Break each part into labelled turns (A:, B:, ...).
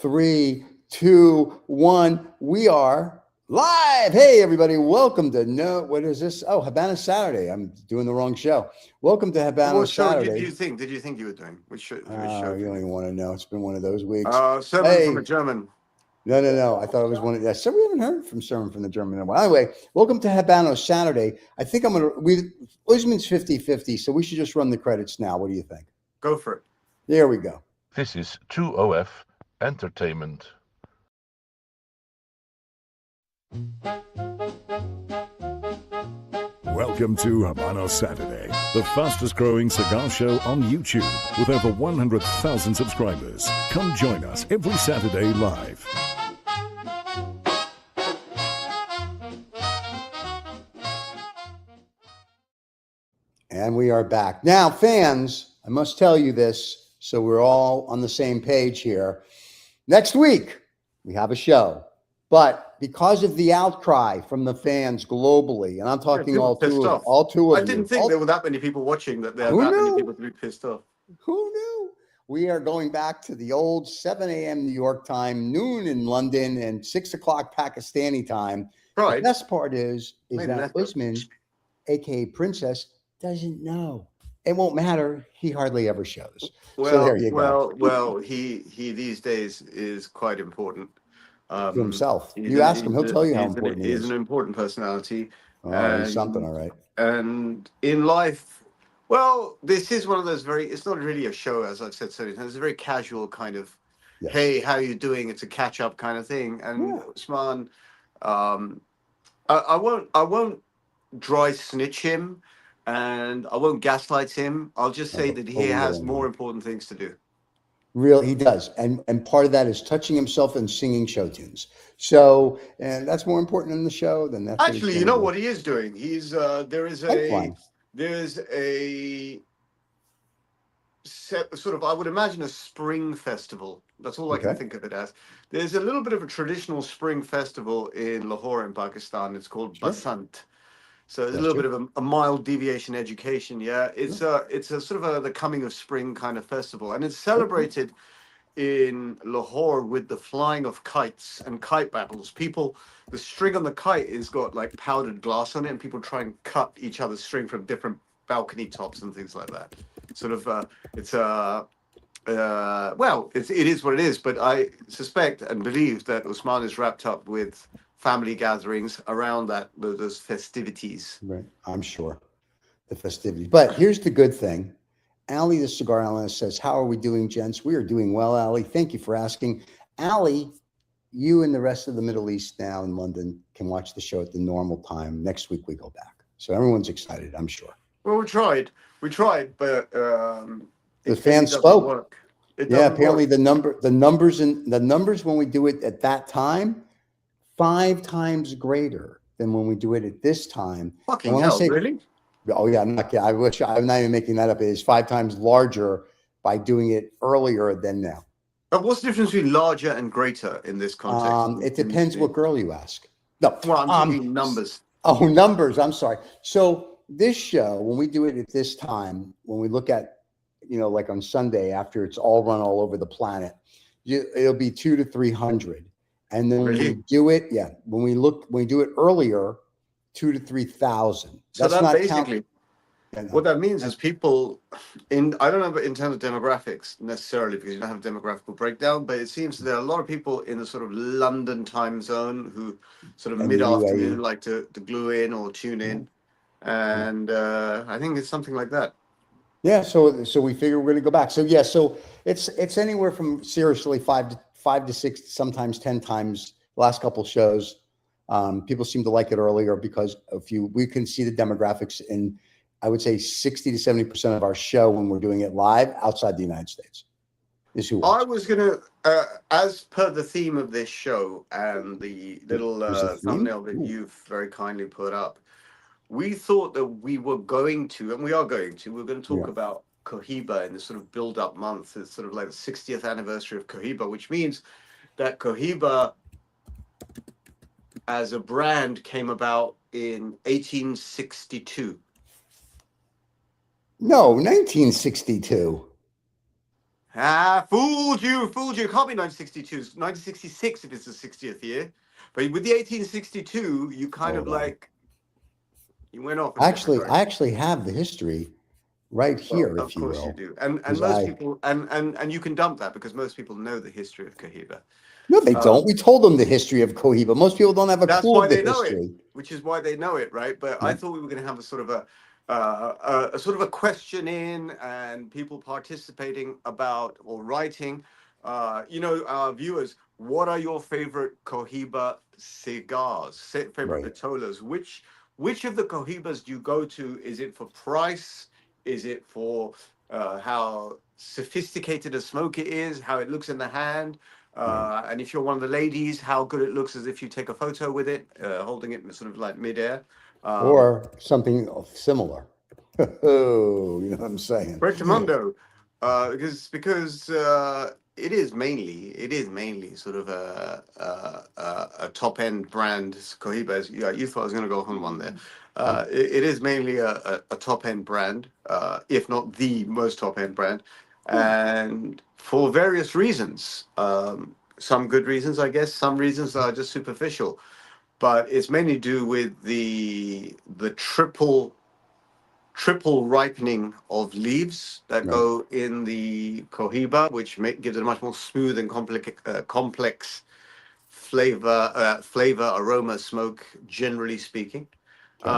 A: 3, 2, 1. We are live. Hey, everybody. Welcome to what is this? Oh, Habanos Saturday. I'm doing the wrong show. Welcome to Habanos
B: What show
A: Saturday.
B: did you think you were doing? Which show?
A: You don't even want to know. It's been one of those weeks.
B: Sermon from a German.
A: No. I thought it was one of that. So we haven't heard from Sermon from the German in a while. Anyway, welcome to Habanos Saturday. I think Usman's 50-50, so we should just run the credits now. What do you think?
B: Go for it.
A: There we go.
C: This is 2OF Entertainment.
D: Welcome to Habanos Saturday, the fastest growing cigar show on YouTube with over 100,000 subscribers. Come join us every Saturday live.
A: And we are back. Now, fans, I must tell you this so we're all on the same page here. Next week, we have a show. But because of the outcry from the fans globally, and I'm talking all two of you.
B: I didn't think there were that many people watching that there are that many people to be pissed off.
A: Who knew? We are going back to the old 7 a.m. New York time, noon in London, and 6 o'clock Pakistani time.
B: Right.
A: The best part is that Usman, a.k.a. Princess, doesn't know. It won't matter. He hardly ever shows.
B: Well,
A: so there you go.
B: Well, he these days is quite important.
A: To himself. You ask him, he'll tell you how important he is.
B: He's an important personality.
A: He's something, all right.
B: And in life, well, this is one of those it's not really a show, as I've said so many times. It's a very casual kind of, hey, how are you doing? It's a catch-up kind of thing. And Usman, I won't dry snitch him, and I won't gaslight him. I'll just say that he has more important things to do.
A: He does, and part of that is touching himself and singing show tunes. So, and that's more important in the show than that.
B: Actually, you know what he is doing? He's there's a sort of, I would imagine, a spring festival. That's all I can think of it as. There's a little bit of a traditional spring festival in Lahore in Pakistan. It's called Basant. So there's a little bit of a mild deviation education. Yeah, it's a sort of the coming of spring kind of festival, and it's celebrated in Lahore with the flying of kites and kite battles. The string on the kite has got like powdered glass on it, and people try and cut each other's string from different balcony tops and things like that. Sort of, it is what it is. But I suspect and believe that Usman is wrapped up with family gatherings around those festivities.
A: Right, I'm sure. The festivities. But here's the good thing. Ali, the cigar analyst, says, how are we doing, gents? We are doing well, Ali. Thank you for asking. Ali, you and the rest of the Middle East now in London can watch the show at the normal time. Next week we go back. So everyone's excited, I'm sure.
B: Well, we tried, but
A: the fans spoke. Apparently the numbers when we do it at that time, 5 times greater than when we do it at this time.
B: Fucking hell, really?
A: Oh yeah, I'm not even making that up. It is 5 times larger by doing it earlier than now.
B: But what's the difference between larger and greater in this context?
A: It depends what girl you ask. No,
B: well, I'm thinking numbers.
A: Oh, numbers. I'm sorry. So this show, when we do it at this time, when we look at, like on Sunday after it's all run all over the planet, it'll be 200 to 300. And then when we do it, when we do it earlier, 2,000 to 3,000.
B: So that's basically what that means is people I don't know in terms of demographics necessarily, because you don't have a demographical breakdown, but it seems there are a lot of people in the sort of London time zone who sort of mid-afternoon like to glue in or tune in. And I think it's something like that.
A: Yeah, so we figure we're going to go back. So so it's anywhere from seriously 5 to 6, sometimes 10 times the last couple of shows. People seem to like it earlier because we can see the demographics in, I would say 60 to 70% of our show when we're doing it live outside the United States.
B: I was going to, as per the theme of this show and the little thumbnail that you've very kindly put up, we thought that we were going to, and we are going to, we're going to talk about Cohiba in this sort of build-up month. It's sort of like the 60th anniversary of Cohiba, which means that Cohiba as a brand came about in 1862.
A: No, 1962.
B: Fooled you, fooled you. It can't be 1962. It's 1966 if it's the 60th year. But with the 1862, you kind of
A: Hold on.
B: like, you went off in a different
A: I
B: direction.
A: actually have the history right
B: Well,
A: here,
B: of
A: if you
B: course you
A: will.
B: do. And
A: Because
B: most people, and you can dump that because most people know the history of Cohiba.
A: no, they
B: Um,
A: don't. We told them the history of Cohiba. Most people don't have a
B: That's
A: clue
B: why
A: of the
B: they know it,
A: history.
B: which is why they know it, right? But I
A: Right.
B: thought we were going to have a sort of a sort of a question in and people participating about or writing. Our viewers, what are your favorite Cohiba cigars? Favorite
A: Right.
B: vitolas? Which of the Cohibas do you go to? Is it for price? Is it for how sophisticated a smoke it is? How it looks in the hand?
A: Right.
B: And if you're one of the ladies, how good it looks as if you take a photo with it, holding it sort of like midair.
A: Or something similar. Oh, you know what I'm saying?
B: Rectamundo, because it is mainly sort of a top end brand. Cohiba, yeah, you thought I was going to go on one there. It is mainly a top end brand, if not the most top end brand, and for various reasons. Some good reasons, I guess. Some reasons are just superficial, but it's mainly due with the triple ripening of leaves that
A: Right.
B: go in the Cohiba, which gives it a much more smooth and complex flavor, aroma, smoke. Generally speaking,
A: Okay.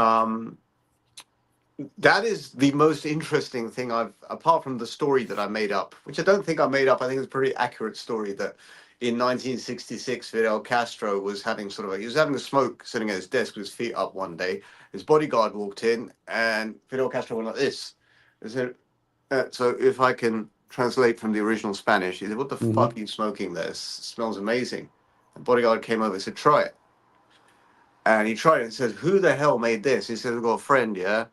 B: that is the most interesting thing apart from the story that I made up, which I don't think I made up. I think it's a pretty accurate story that in 1966, Fidel Castro was having he was having a smoke sitting at his desk with his feet up one day. His bodyguard walked in and Fidel Castro went like this. He said, so if I can translate from the original Spanish, he said, what the
A: Hmm.
B: fuck are you smoking there? It smells amazing. The bodyguard came over and said, try it. And he tried it and said, who the hell made this? He said, I've got a friend, yeah.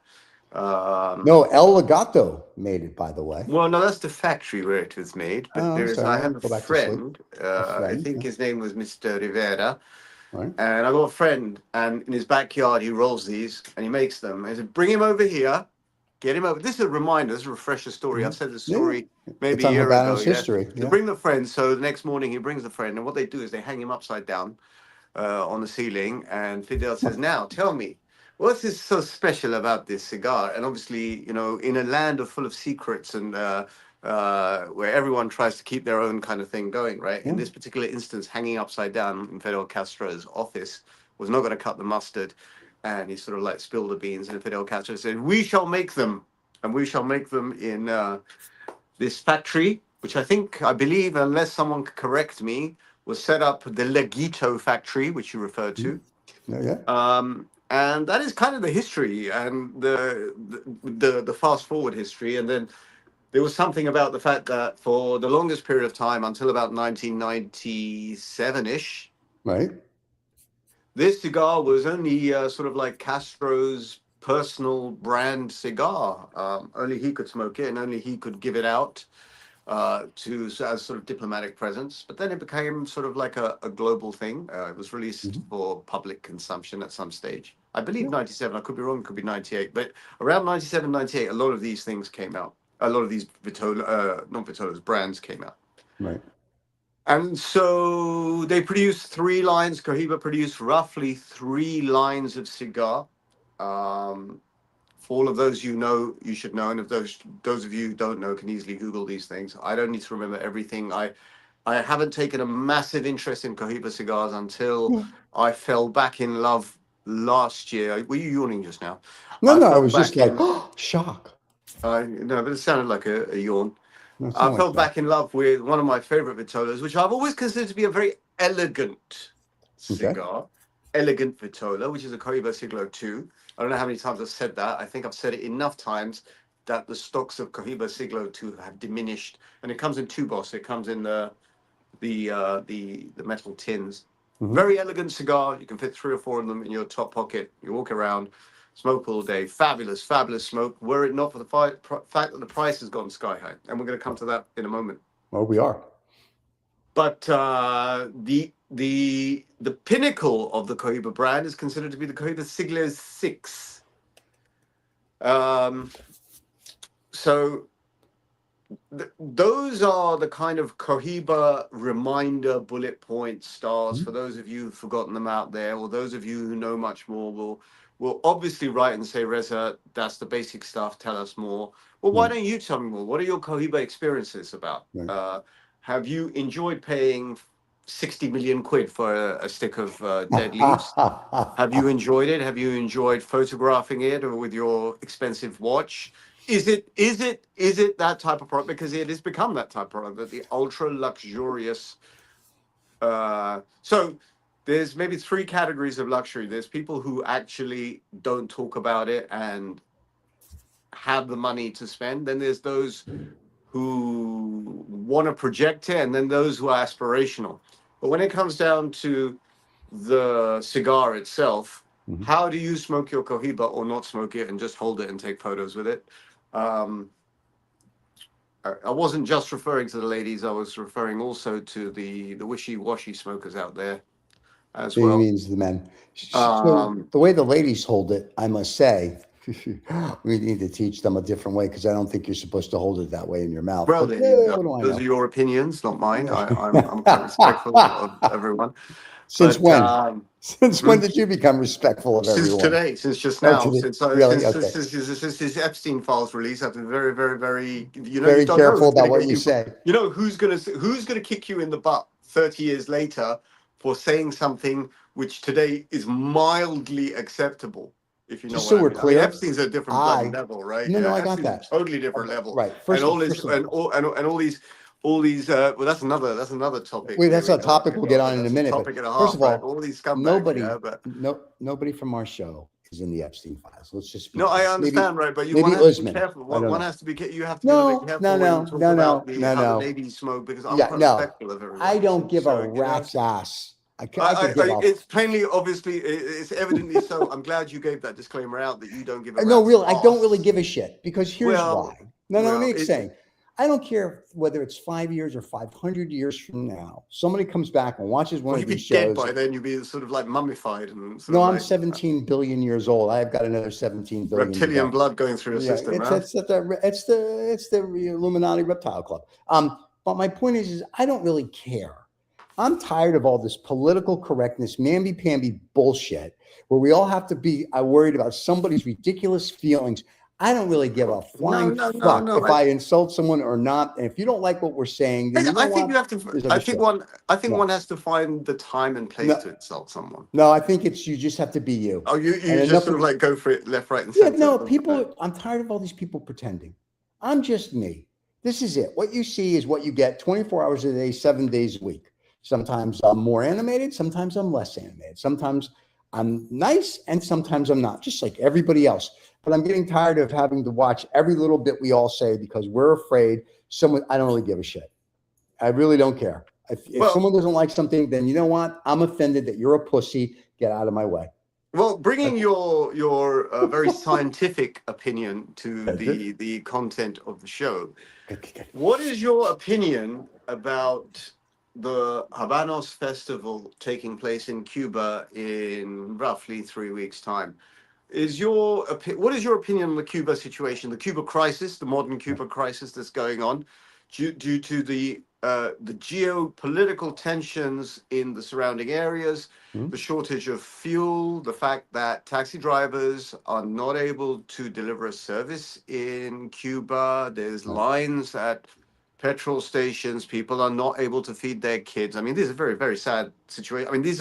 A: No, El Legato made it, by the way.
B: Well, no, that's the factory where it was made. But
A: Oh, I'm
B: I
A: sorry.
B: have a
A: Go back to sleep.
B: friend.
A: A
B: I
A: friend.
B: think
A: Yeah.
B: his name was Mr. Rivera,
A: Right.
B: and I got a friend, and in his backyard he rolls these and he makes them. I said, bring him over here, get him over. This is a reminder. This is a refresher story.
A: Hmm.
B: I've said this
A: Yeah.
B: story
A: It's
B: maybe a
A: on
B: year ago.
A: Habanos
B: Yeah,
A: history.
B: to
A: Yeah.
B: bring the friend. So the next morning he brings the friend, and what they do is they hang him upside down on the ceiling, and Fidel says, "Now tell me." What is so special about this cigar? And obviously, in a land full of secrets and where everyone tries to keep their own kind of thing going, right? In
A: Yeah.
B: this particular instance, hanging upside down in Fidel Castro's office was not going to cut the mustard. And he sort of like spilled the beans. And Fidel Castro said, we shall make them. And we shall make them in this factory, which I believe, unless someone could correct me, was set up the Laguito factory, which you referred
A: Mhm.
B: to.
A: Yeah. Yeah.
B: And that is kind of the history and the fast forward history. And then there was something about the fact that for the longest period of time, until about 1997-ish,
A: Right.
B: this cigar was only sort of like Castro's personal brand cigar. Only he could smoke it and only he could give it out as sort of diplomatic presence. But then it became sort of like a global thing. It was released
A: Hmm.
B: for public consumption at some stage. I believe
A: Yeah.
B: 97, I could be wrong, it could be 98. But around 97, 98, a lot of these things came out. A lot of these not Vitolas, brands came out.
A: Right.
B: And so they produced 3 lines. Cohiba produced roughly 3 lines of cigar. For all of those you should know, and if those of you who don't know can easily Google these things. I don't need to remember everything. I haven't taken a massive interest in Cohiba cigars until
A: Yeah.
B: I fell back in love last year. Were you yawning just now?
A: No,
B: I
A: no, I
B: fell
A: was just
B: back
A: like,
B: in.
A: oh, shock.
B: No, but it sounded like a yawn.
A: No, it's
B: I
A: not like
B: fell
A: that.
B: back in love with one of my favorite Vitolas, which I've always considered to be a very elegant
A: Okay.
B: cigar. Elegant Vitola, which is a Cohiba Siglo 2. I don't know how many times I've said that. I think I've said it enough times that the stocks of Cohiba Siglo 2 have diminished. And it comes in 2 boss. It comes in the metal tins.
A: Hmm.
B: Very elegant cigar. You can fit 3 or 4 of them in your top pocket. You walk around, smoke all day. Fabulous, fabulous smoke. Were it not for the fact that the price has gone sky high, and we're going to come to that in a moment.
A: Well, we are.
B: But the pinnacle of the Cohiba brand is considered to be the Cohiba Siglo 6. So those are the kind of Cohiba reminder bullet point stars. For those of you who've forgotten them out there, or those of you who know much more, will obviously write and say, Reza, that's the basic stuff. Tell us more. Well, why don't you tell me more? What are your Cohiba experiences about? Have you enjoyed paying 60 million quid for a stick of dead leaves? Have you enjoyed it? Have you enjoyed photographing it or with your expensive watch? Is it that type of product? Because it has become that type of product, that the ultra luxurious. So there's maybe three categories of luxury. There's people who actually don't talk about it and have the money to spend. Then there's those who want to project it, and then those who are aspirational. But when it comes down to the cigar itself, how do you smoke your Cohiba or not smoke it and just hold it and take photos with it? I wasn't just referring to the ladies, I was referring also to the wishy-washy smokers out there as
A: He
B: well.
A: means the men. So the way the ladies hold it, I must say, we need to teach them a different way, because I don't think you're supposed to hold it that way in your mouth.
B: Well,
A: But,
B: those
A: what do I
B: are
A: know?
B: your opinions, not mine. I'm quite respectful of everyone.
A: Since
B: But,
A: when? Since when did you become respectful of
B: Since
A: everyone?
B: today, since just
A: Oh,
B: now,
A: today.
B: since
A: Really? Okay.
B: since his Epstein files release, I've been very, very, very. You
A: Very
B: don't know
A: careful
B: who's going
A: about
B: to
A: what
B: get
A: you
B: you.
A: say.
B: You know who's going to kick you in the butt 30 years later for saying something which today is mildly acceptable. If you know
A: Just
B: what
A: so
B: I
A: we're
B: mean. I mean,
A: clear,
B: Epstein's a different bloody level, right?
A: no, I got
B: Epstein's a
A: that.
B: totally different level,
A: Right.
B: and all
A: First of all,
B: all these. Well, that's another topic.
A: wait, that's
B: Maybe
A: a topic
B: another
A: we'll get
B: but
A: on in a
B: that's a
A: minute.
B: topic and
A: But
B: a
A: first
B: half,
A: of
B: right?
A: all,
B: All these scumbags, yeah, but.
A: nobody from our show is in the Epstein files. Let's just be
B: No, I
A: clear.
B: understand, right? But
A: Maybe
B: one has to be
A: Usman.
B: careful.
A: I don't
B: One
A: know.
B: has to be. You have to be a little bit
A: No,
B: careful when you talk about how the
A: no.
B: ladies smoke, because I'm
A: Yeah,
B: quite
A: no.
B: respectful of everyone.
A: I don't give a
B: So you know,
A: rat's ass. I could give a.
B: it's plainly, obviously, it's evidently so. I'm glad you gave that disclaimer out that you don't give a
A: No,
B: rat's
A: really, I don't really
B: ass.
A: give a shit, because here's why. No, let me explain. I don't care whether it's 5 years or 500 years from now. Somebody comes back and watches one
B: Well,
A: of
B: you'd be
A: these
B: dead
A: shows.
B: by then. You'd be sort of like mummified and sort
A: No,
B: of
A: I'm
B: like
A: 17 billion years old. I've got another 17 billion to
B: reptilian
A: go.
B: blood going through your
A: Yeah,
B: system,
A: it's the Illuminati reptile club. But my point is I don't really care. I'm tired of all this political correctness, mamby-pamby bullshit, where we all have to be worried about somebody's ridiculous feelings. I don't really give a flying fuck if I insult someone or not. And if you don't like what we're saying, then you know
B: I think
A: what?
B: you have to.
A: There's
B: I
A: other
B: think
A: shit.
B: one has to find the time and place to insult someone.
A: No, I think you just have to be you.
B: Oh, you
A: And
B: just sort of like go for it left, right, and
A: Yeah,
B: center.
A: no, people, I'm tired of all these people pretending. I'm just me. This is it. What you see is what you get 24 hours a day, 7 days a week. Sometimes I'm more animated, sometimes I'm less animated. Sometimes I'm nice and sometimes I'm not, just like everybody else. But I'm getting tired of having to watch every little bit we all say, because we're afraid I don't really give a shit. I really don't care. If someone doesn't like something, then you know what? I'm offended that you're a pussy. Get out of my way.
B: Well, bringing your very scientific opinion to the content of the show, what is your opinion about the Habanos Festival taking place in Cuba in roughly 3 weeks' time? What is your opinion on the Cuba situation, the Cuba crisis, the modern Cuba crisis that's going on, due to the geopolitical tensions in the surrounding areas, the shortage of fuel, the fact that taxi drivers are not able to deliver a service in Cuba, there's lines at petrol stations, people are not able to feed their kids. I mean, this is a very, very sad situation. I mean,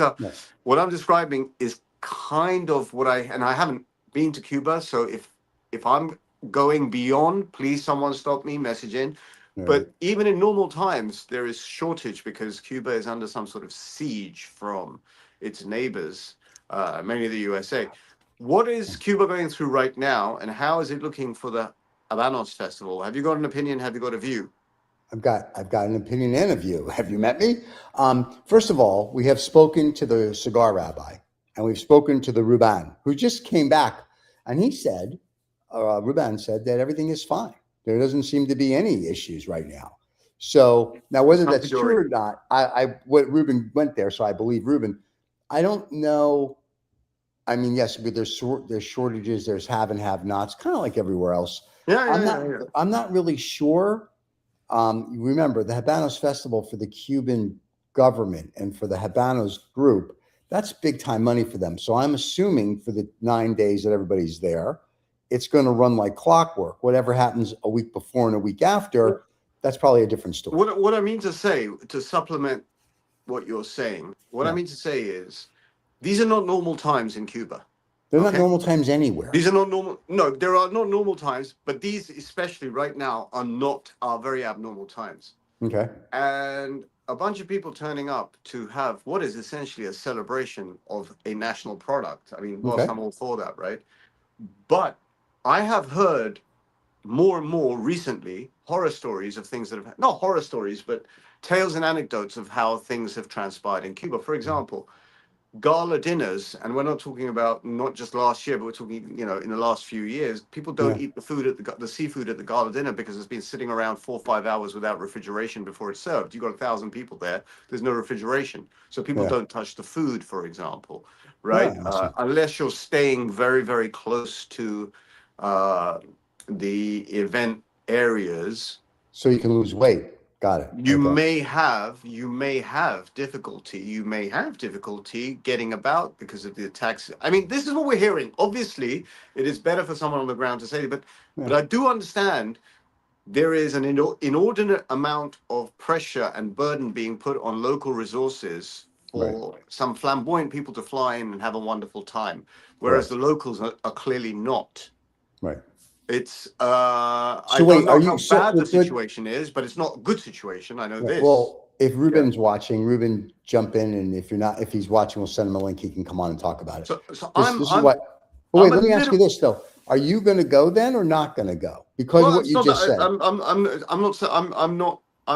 B: what I'm describing is kind of and I haven't been to Cuba, so if I'm going beyond, please someone stop me, message in. But even in normal times, there is shortage because Cuba is under some sort of siege from its neighbors, mainly the USA. What is Cuba going through right now, and how is it looking for the Habanos Festival? Have you got an opinion? Have you got a view?
A: I've got an opinion and a view. Have you met me? First of all, we have spoken to the cigar rabbi, and we've spoken to the Ruban, who just came back, and he said, Ruban said that everything is fine. There doesn't seem to be any issues right now. So now, whether that's true or not, Ruben went there, so I believe Ruben. I don't know. I mean, yes, but there's shortages. There's have and have nots, kind of like everywhere else. I'm not really sure remember the Habanos Festival for the Cuban government and for the Habanos group, that's big time money for them. So I'm assuming for the 9 days that everybody's there, it's going to run like clockwork. Whatever happens a week before and a week after, that's probably a different story.
B: What I mean to say, to supplement what you're saying, what I mean to say is, these are not normal times in Cuba.
A: They're not normal times anywhere.
B: These are not normal. No, there are not normal times, but these, especially right now, are very abnormal times.
A: Okay.
B: And a bunch of people turning up to have what is essentially a celebration of a national product. I mean, whilst I'm all for that, right? But I have heard more and more recently horror stories of things that have, not horror stories, but tales and anecdotes of how things have transpired in Cuba. For example, gala dinners, and we're not talking about not just last year, but we're talking, in the last few years, people don't eat the food at the seafood at the gala dinner because it's been sitting around 4 or 5 hours without refrigeration before it's served. You've got 1,000 people there. There's no refrigeration. So people don't touch the food, for example, right? Unless you're staying very, very close to the event areas.
A: So you can lose weight. Got it.
B: You may have difficulty. You may have difficulty getting about because of the attacks. I mean, this is what we're hearing. Obviously, it is better for someone on the ground to say it, but I do understand there is an inordinate amount of pressure and burden being put on local resources for some flamboyant people to fly in and have a wonderful time, whereas the locals are clearly not.
A: Right.
B: It's I don't know how bad the situation is, but it's not a good situation. I know this.
A: Well, if Ruben's watching, Ruben, jump in, and if he's watching, we'll send him a link. He can come on and talk about it. Wait, let me ask you this though: are you going to go then, or not going to go? Because of what you just said.
B: I'm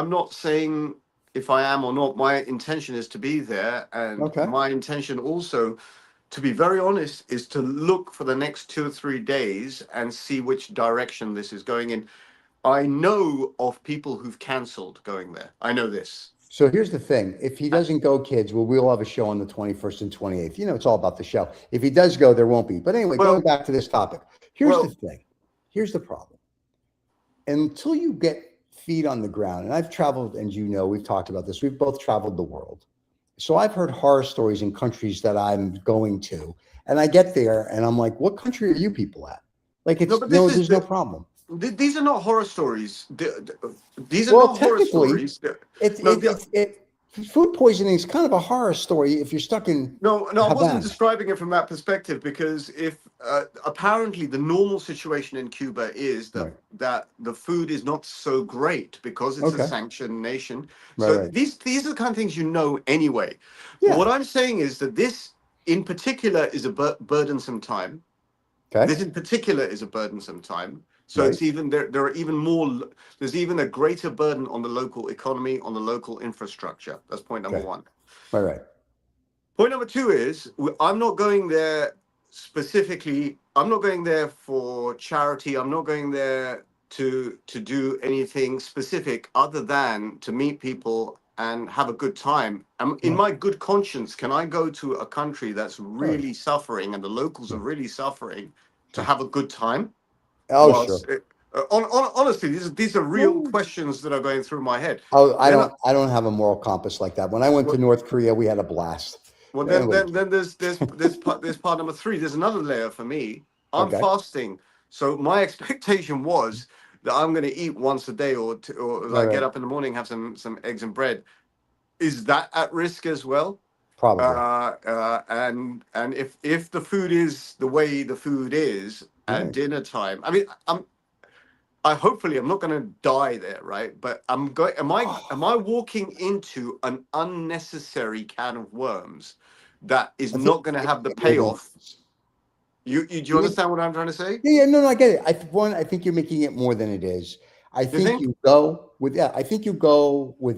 B: not saying if I am or not. My intention is to be there, and my intention also, to be very honest, is to look for the next 2 or 3 days and see which direction this is going in. I know of people who've cancelled going there. I know this.
A: So here's the thing. If he doesn't go, kids, we'll have a show on the 21st and 28th. It's all about the show. If he does go, there won't be. But anyway, going back to this topic, here's the thing. Here's the problem. Until you get feet on the ground, and I've traveled, and we've talked about this. We've both traveled the world. So I've heard horror stories in countries that I'm going to, and I get there and I'm like, what country are you people at? Like, there's no problem.
B: These are not horror stories. These are not horror stories.
A: Food poisoning is kind of a horror story if you're stuck in.
B: No, I wasn't describing it from that perspective, because if apparently the normal situation in Cuba is that the food is not so great because it's a sanctioned nation. So these are the kind of things anyway. Yeah. What I'm saying is that this in particular is a burdensome time. Okay. This in particular is a burdensome time. So it's even there are even more. There's even a greater burden on the local economy, on the local infrastructure. That's point number one.
A: Right.
B: Point number two is I'm not going there specifically. I'm not going there for charity. I'm not going there to do anything specific other than to meet people and have a good time. In my good conscience, can I go to a country that's really suffering and the locals are really suffering to have a good time? Sure. Honestly, these are real questions that are going through my head.
A: I don't have a moral compass like that. When I went to North Korea, we had a blast.
B: Well, then there's part number three. There's another layer for me. I'm fasting, so my expectation was that I'm going to eat once a day, or get up in the morning, have some eggs and bread. Is that at risk as well?
A: Probably.
B: And if the food is the way the food is at dinner time, I mean, hopefully I'm not going to die there, right? But am I walking into an unnecessary can of worms that is not going to have the payoff? Do you understand what I'm trying to say?
A: Yeah, no, I get it. I think you're making it more than it is. I think you go with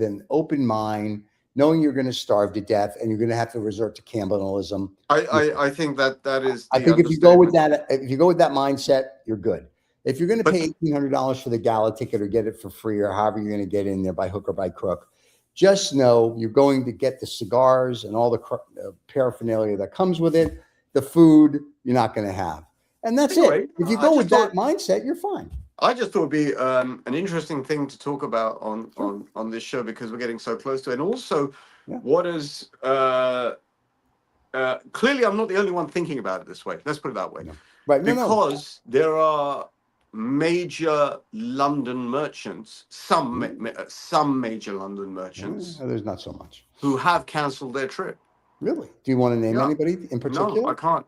A: an open mind, knowing you're going to starve to death and you're going to have to resort to cannibalism.
B: I think that is.
A: I think if you go with that mindset, you're good. If you're going to pay $1,800 for the gala ticket or get it for free or however you're going to get in there by hook or by crook, just know you're going to get the cigars and all the paraphernalia that comes with it. The food you're not going to have, and that's it. If you go with that mindset, you're fine.
B: I just thought it'd be an interesting thing to talk about on this show because we're getting so close to it. And also, what is clearly I'm not the only one thinking about it this way. Let's put it that way.
A: No. Right.
B: Because there are major London merchants, some major London merchants.
A: There's not so much.
B: Who have cancelled their trip.
A: Really? Do you want to name anybody in particular?
B: No, I can't.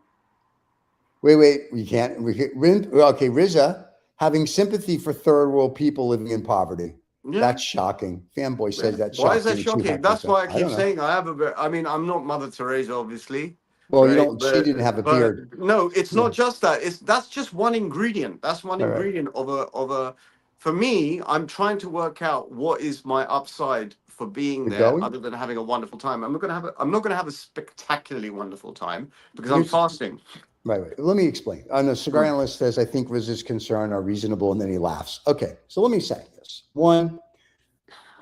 A: Wait, you can't. Okay, Riza, having sympathy for third world people living in poverty. Yeah. That's shocking. Fanboy says that's shocking.
B: Why is that shocking? That's why I keep saying I'm not Mother Teresa, obviously.
A: Well, right? She didn't have a beard.
B: No, it's not just that. That's just one ingredient. That's one ingredient of a. For me, I'm trying to work out what is my upside for being there, other than having a wonderful time. I'm not going to have a spectacularly wonderful time because I'm fasting.
A: Right. Let me explain. The cigar analyst says, I think Riz's concerns are reasonable, and then he laughs. Okay, so let me say this. One,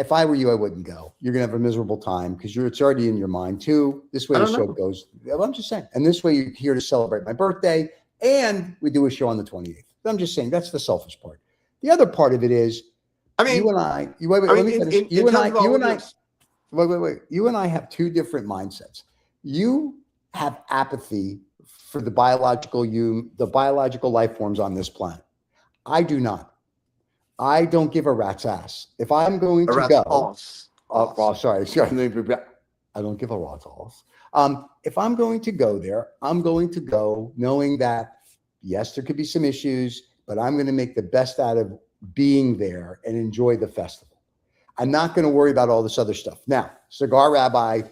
A: if I were you, I wouldn't go. You're going to have a miserable time because it's already in your mind. Two, this way the show goes. I'm just saying. And this way you're here to celebrate my birthday, and we do a show on the 28th. I'm just saying that's the selfish part. The other part of it is, you and I, you and I have two different mindsets. You have apathy for the biological life forms on this planet. I do not. I don't give a rat's ass. If I'm going to go, sorry, I don't give a rat's ass. If I'm going to go there, I'm going to go knowing that yes, there could be some issues, but I'm going to make the best out of being there and enjoy the festival. I'm not going to worry about all this other stuff. Now, Cigar Rabbi,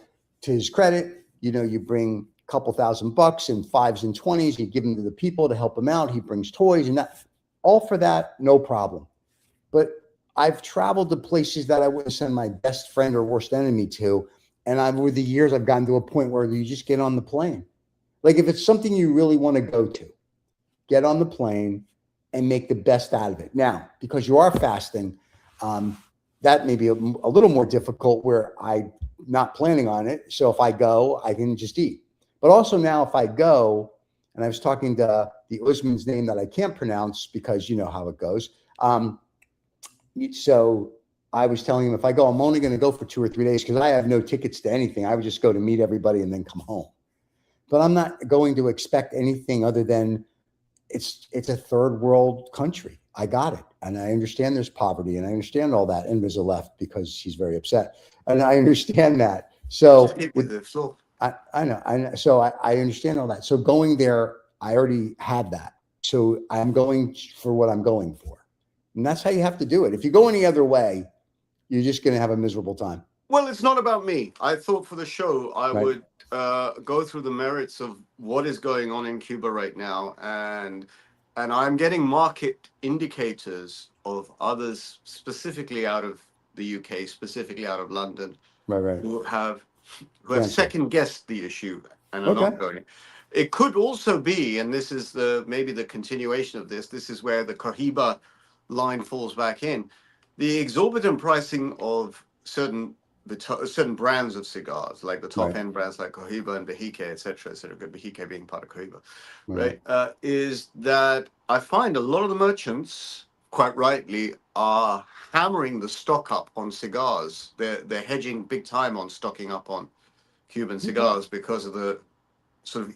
A: to his credit, you bring a couple $1,000 in 5s and 20s, you give them to the people to help them out. He brings toys and that, all for that, no problem. But I've traveled to places that I wouldn't send my best friend or worst enemy to. And over the years, I've gotten to a point where you just get on the plane. Like if it's something you really want to go to, get on the plane and make the best out of it. Now, because you are fasting, that may be a little more difficult where I'm not planning on it. So if I go, I can just eat. But also now if I go, and I was talking to the Usman's name that I can't pronounce because you know how it goes. So I was telling him if I go, I'm only going to go for 2 or 3 days because I have no tickets to anything. I would just go to meet everybody and then come home. But I'm not going to expect anything other than it's a third world country. I got it. And I understand there's poverty and I understand all that. And Rizza left because she's very upset. And I understand that. So I know. So I understand all that. So going there, I already had that. So I'm going for what I'm going for. And that's how you have to do it. If you go any other way, you're just going to have a miserable time.
B: Well, it's not about me. I thought for the show, I would go through the merits of what is going on in Cuba right now. And I'm getting market indicators of others, specifically out of the UK, specifically out of London, who have second guessed the issue and are not going. It could also be, and this is maybe the continuation of this. This is where the Cohiba line falls back in. The exorbitant pricing of certain brands of cigars, like the top end brands like Cohiba and Behike, etc., Behike being part of Cohiba, is that I find a lot of the merchants, quite rightly, are hammering the stock up on cigars. They're hedging big time on stocking up on Cuban cigars because of the sort of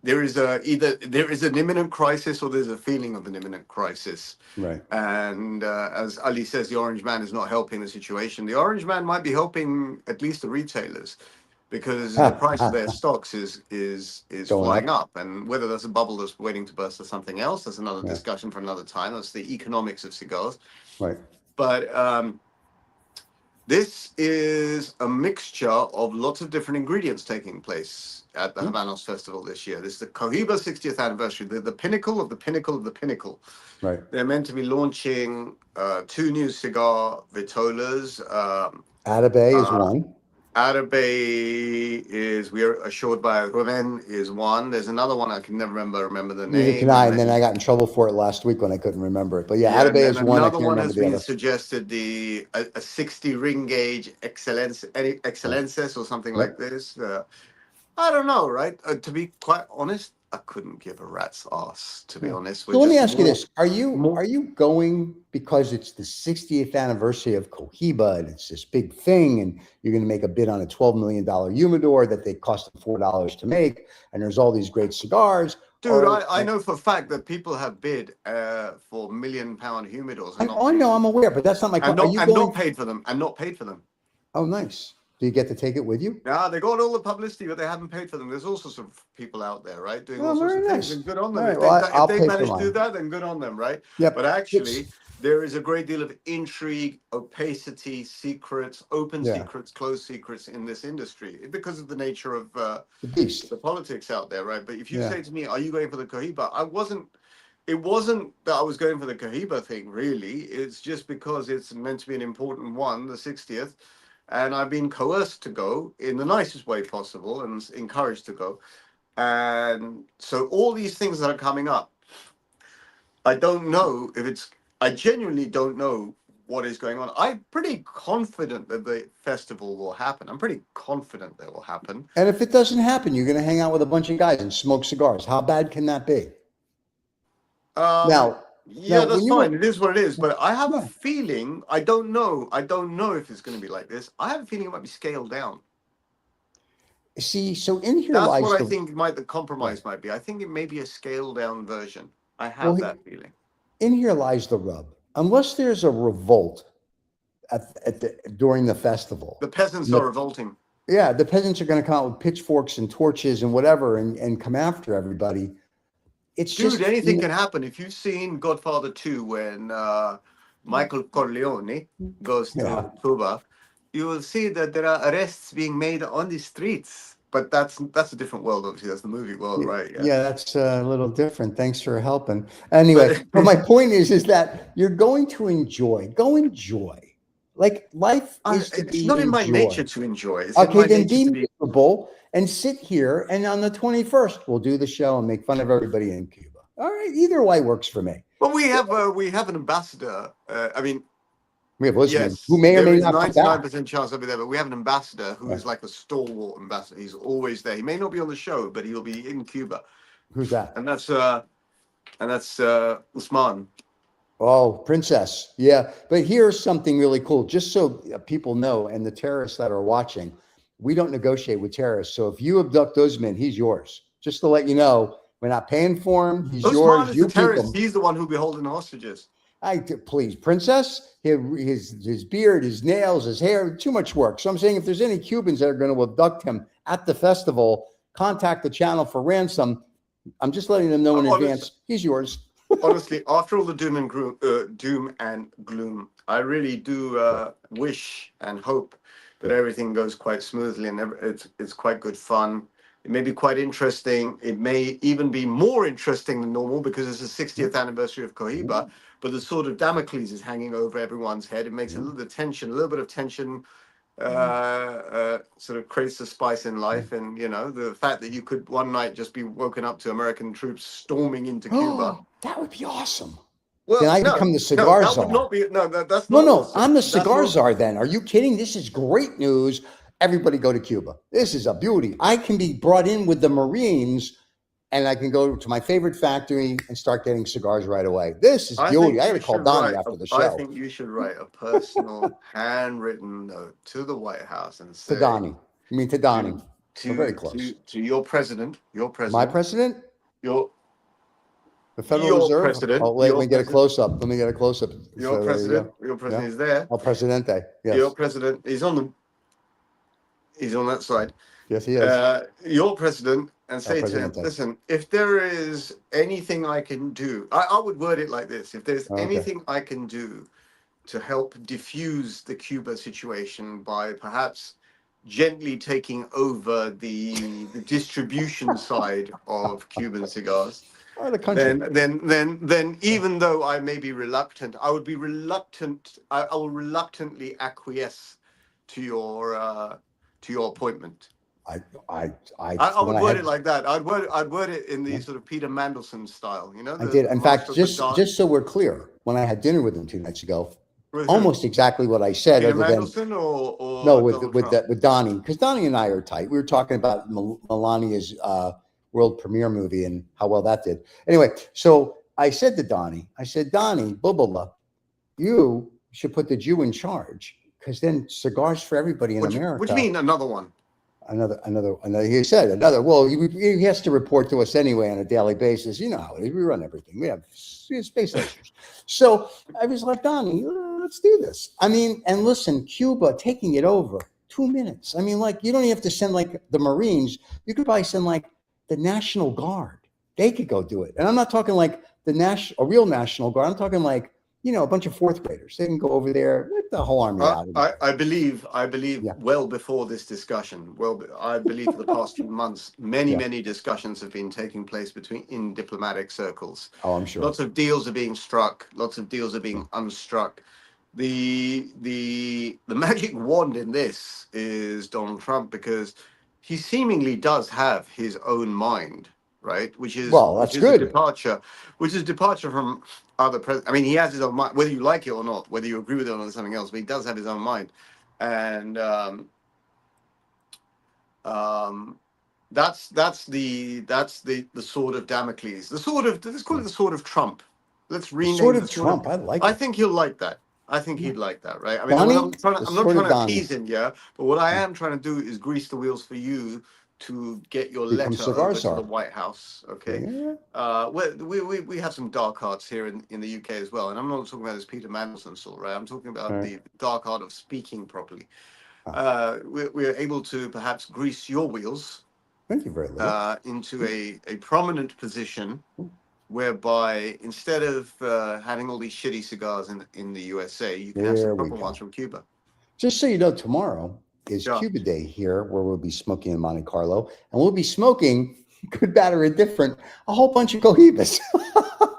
B: there is an imminent crisis or there's a feeling of an imminent crisis.
A: Right.
B: And as Ali says, the Orange Man is not helping the situation. The Orange Man might be helping at least the retailers because the price of their stocks is flying up. And whether that's a bubble that's waiting to burst or something else, that's another discussion for another time. That's the economics of cigars.
A: Right.
B: But this is a mixture of lots of different ingredients taking place at the Habanos Festival this year. This is the Cohiba 60th anniversary, the pinnacle of the pinnacle of the pinnacle.
A: Right.
B: They're meant to be launching 2 new cigar vitolas.
A: Atabey is one.
B: Atabey is, we are assured by Ruben, is one. There's another one I can never remember the name.
A: Neither can I, and then I got in trouble for it last week when I couldn't remember it. But Atabey is one.
B: Another one has been suggested, a 60 ring gauge Excellences or something like this. I don't know, right? To be quite honest, I couldn't give a rat's ass, to be honest.
A: So let me ask you this: Are
B: more-
A: you going because it's the 60th anniversary of Cohiba and it's this big thing, and you're going to make a bid on a $12 million humidor that they cost them $4 to make, and there's all these great cigars?
B: Dude, I know for a fact that people have bid for £1 million humidors.
A: I know, I'm aware, but that's not my question. Are you going?
B: Not paid for them. And not paid for them.
A: Oh, nice. Do you get to take it with you?
B: Yeah, they got all the publicity, but they haven't paid for them. There's all sorts of people out there, right, doing all sorts
A: very
B: of
A: nice.
B: things, and good on them.
A: All
B: If
A: right, well,
B: they
A: I'll pay
B: manage
A: for
B: to do
A: mine.
B: that, then good on them, right?
A: Yep.
B: But actually, there is a great deal of intrigue, opacity, secrets, open secrets, closed secrets in this industry because of the nature of
A: The beast.
B: the politics out there, right? But if you say to me, "Are you going for the Cohiba?" It wasn't that I was going for the Cohiba thing, really. It's just because it's meant to be an important one, the 60th. And I've been coerced to go in the nicest way possible and encouraged to go. And so all these things that are coming up, I don't know if it's, I genuinely don't know what is going on. I'm pretty confident that the festival will happen. I'm pretty confident that will happen.
A: And if it doesn't happen, you're going to hang out with a bunch of guys and smoke cigars. How bad can that be?
B: Yeah, that's fine. It is what it is. But I have a feeling, I don't know if it's going to be like this. I have a feeling it might be scaled down.
A: See, so in here
B: That's
A: lies
B: what I think the compromise might be. I think it may be a scaled down version. I have that feeling.
A: In here lies the rub. Unless there's a revolt during the festival.
B: The peasants are revolting.
A: Yeah, the peasants are going to come out with pitchforks and torches and whatever and come after everybody.
B: Dude, anything can happen. If you've seen Godfather 2 when Michael Corleone goes to Cuba, you will see that there are arrests being made on the streets. But that's a different world, obviously. That's the movie world, right?
A: Yeah, that's a little different. Thanks for helping. Anyway, but my point is that you're going to enjoy. Go enjoy. Like life is to be
B: It's not in my
A: enjoyed.
B: nature to enjoy. It's
A: Okay,
B: in my
A: then
B: nature
A: be miserable and sit here. And on the 21st, we'll do the show and make fun of everybody in Cuba. All right, either way works for me.
B: But we have an ambassador.
A: We have listeners
B: yes,
A: who may or may
B: there
A: not
B: is 99% chance I'll be there. But we have an ambassador who is like a stalwart ambassador. He's always there. He may not be on the show, but he'll be in Cuba.
A: Who's that?
B: And that's Usman.
A: Oh, Princess. Yeah. But here's something really cool, just so people know, and the terrorists that are watching, we don't negotiate with terrorists. So if you abduct Usman, he's yours. Just to let you know, we're not paying for him. He's
B: Usman
A: yours.
B: is
A: You
B: the terrorist.
A: keep him.
B: He's the one who'll be holding hostages.
A: Please, Princess, his beard, his nails, his hair, too much work. So I'm saying if there's any Cubans that are going to abduct him at the festival, contact the channel for ransom. I'm just letting them know in advance. He's yours.
B: Honestly, after all the doom and gloom, I really do wish and hope that everything goes quite smoothly and it's quite good fun. It may be quite interesting. It may even be more interesting than normal because it's the 60th anniversary of Cohiba. But the sword of Damocles is hanging over everyone's head. It makes a little bit of tension, sort of creates the spice in life. And, you know, the fact that you could one night just be woken up to American troops storming into Cuba.
A: That would be awesome.
B: Well,
A: then I become the cigar
B: that
A: czar.
B: Would not be, that's not
A: No,
B: awesome.
A: I'm the cigar czar then. Are you kidding? This is great news. Everybody go to Cuba. This is a beauty. I can be brought in with the Marines and I can go to my favorite factory and start getting cigars right away. This is beauty. I got to call Donnie after the show.
B: I think you should write a personal handwritten note to the White House and say
A: to Donnie. You mean to Donnie? We're very close.
B: To your president.
A: My president?
B: The
A: Federal Reserve?
B: President.
A: Oh, let me get a close up.
B: Your president. Your president is there.
A: El Presidente. Yes.
B: Your president. He's on that side.
A: Yes, he is.
B: Your president, and say to him, listen, if there is anything I can do, I would word it like this. If there's anything I can do to help diffuse the Cuba situation by perhaps gently taking over the distribution side of Cuban cigars, then even though I may be reluctant, I would be reluctant. I will reluctantly acquiesce to your appointment.
A: I
B: would word it like that. I'd word it in the sort of Peter Mandelson style, you know.
A: I did. In fact, just so we're clear, when I had dinner with him 2 nights ago, almost exactly what I said.
B: Peter
A: other
B: Mandelson
A: than
B: or
A: no, with Donnie, because Donnie and I are tight. We were talking about Melania's world premiere movie and how well that did. Anyway, so I said to Donnie, Donnie, blah, you should put the Jew in charge, because then cigars for everybody in America.
B: What do you mean another one?
A: Another. He said another. Well, he has to report to us anyway on a daily basis. You know how it is. We run everything. We have space stations. So I was like, Donnie, let's do this. I mean, and listen, Cuba taking it over 2 minutes. I mean, like, you don't even have to send like the Marines. You could probably send like the National Guard. They could go do it. And I'm not talking like a real National Guard. I'm talking like, you know, a bunch of fourth graders. They can go over there, let the whole army out.
B: I believe well before this discussion, I believe for the past few months, many discussions have been taking place in diplomatic circles.
A: Oh, I'm sure.
B: Lots of deals are being struck. Lots of deals are being unstruck. The magic wand in this is Donald Trump, because he seemingly does have his own mind, right? Which is
A: good.
B: Which is departure from other presidents. I mean, he has his own mind, whether you like it or not, whether you agree with it or something else, but he does have his own mind. And that's the sword of Damocles. Let's call it the sword of Trump. Let's rename
A: sword of Trump. I think
B: he'll like that. I think he'd like that, right? I mean,
A: Donnie,
B: I'm not trying to tease him, yeah. But what I am trying to do is grease the wheels for you to get your letter over to the White House, okay?
A: Yeah.
B: We have some dark arts here in the UK as well, and I'm not talking about this Peter Mandelson sort, right? I'm talking about the dark art of speaking properly. We're able to perhaps grease your wheels.
A: Thank you very much.
B: Into a prominent position, whereby instead of having all these shitty cigars in the USA, you can have some proper ones from Cuba.
A: Just so you know, tomorrow is Cuba Day here, where we'll be smoking in Monte Carlo, and we'll be smoking, good, bad, or indifferent, a whole bunch of Cohibas.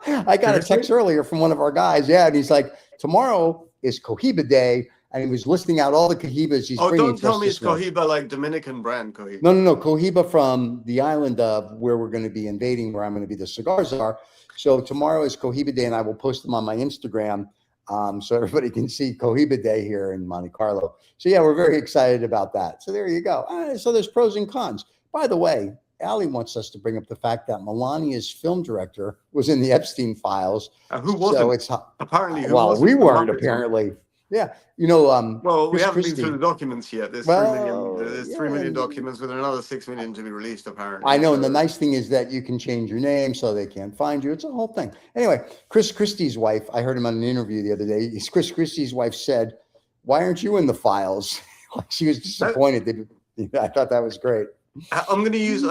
A: I got a text earlier from one of our guys, and he's like, tomorrow is Cohiba Day, and he was listing out all the Cohibas he's bringing.
B: Don't tell me it's Cohiba like Dominican brand Cohiba.
A: No, Cohiba from the island of where we're going to be invading, where I'm going to be the cigar czar. So tomorrow is Cohiba Day, and I will post them on my Instagram, so everybody can see Cohiba Day here in Monte Carlo. So yeah, we're very excited about that. So there you go. So there's pros and cons. By the way, Ali wants us to bring up the fact that Melania's film director was in the Epstein files.
B: Who wasn't?
A: So it's
B: apparently.
A: Well, we weren't apparently. Yeah, you know.
B: Well, we haven't been through the documents yet. There's 3 million documents with another 6 million to be released, apparently.
A: I know, and the nice thing is that you can change your name so they can't find you. It's a whole thing. Anyway, Chris Christie's wife, I heard him on an interview the other day. Chris Christie's wife said, "Why aren't you in the files?" Like she was disappointed. I thought that was great.
B: I'm going to use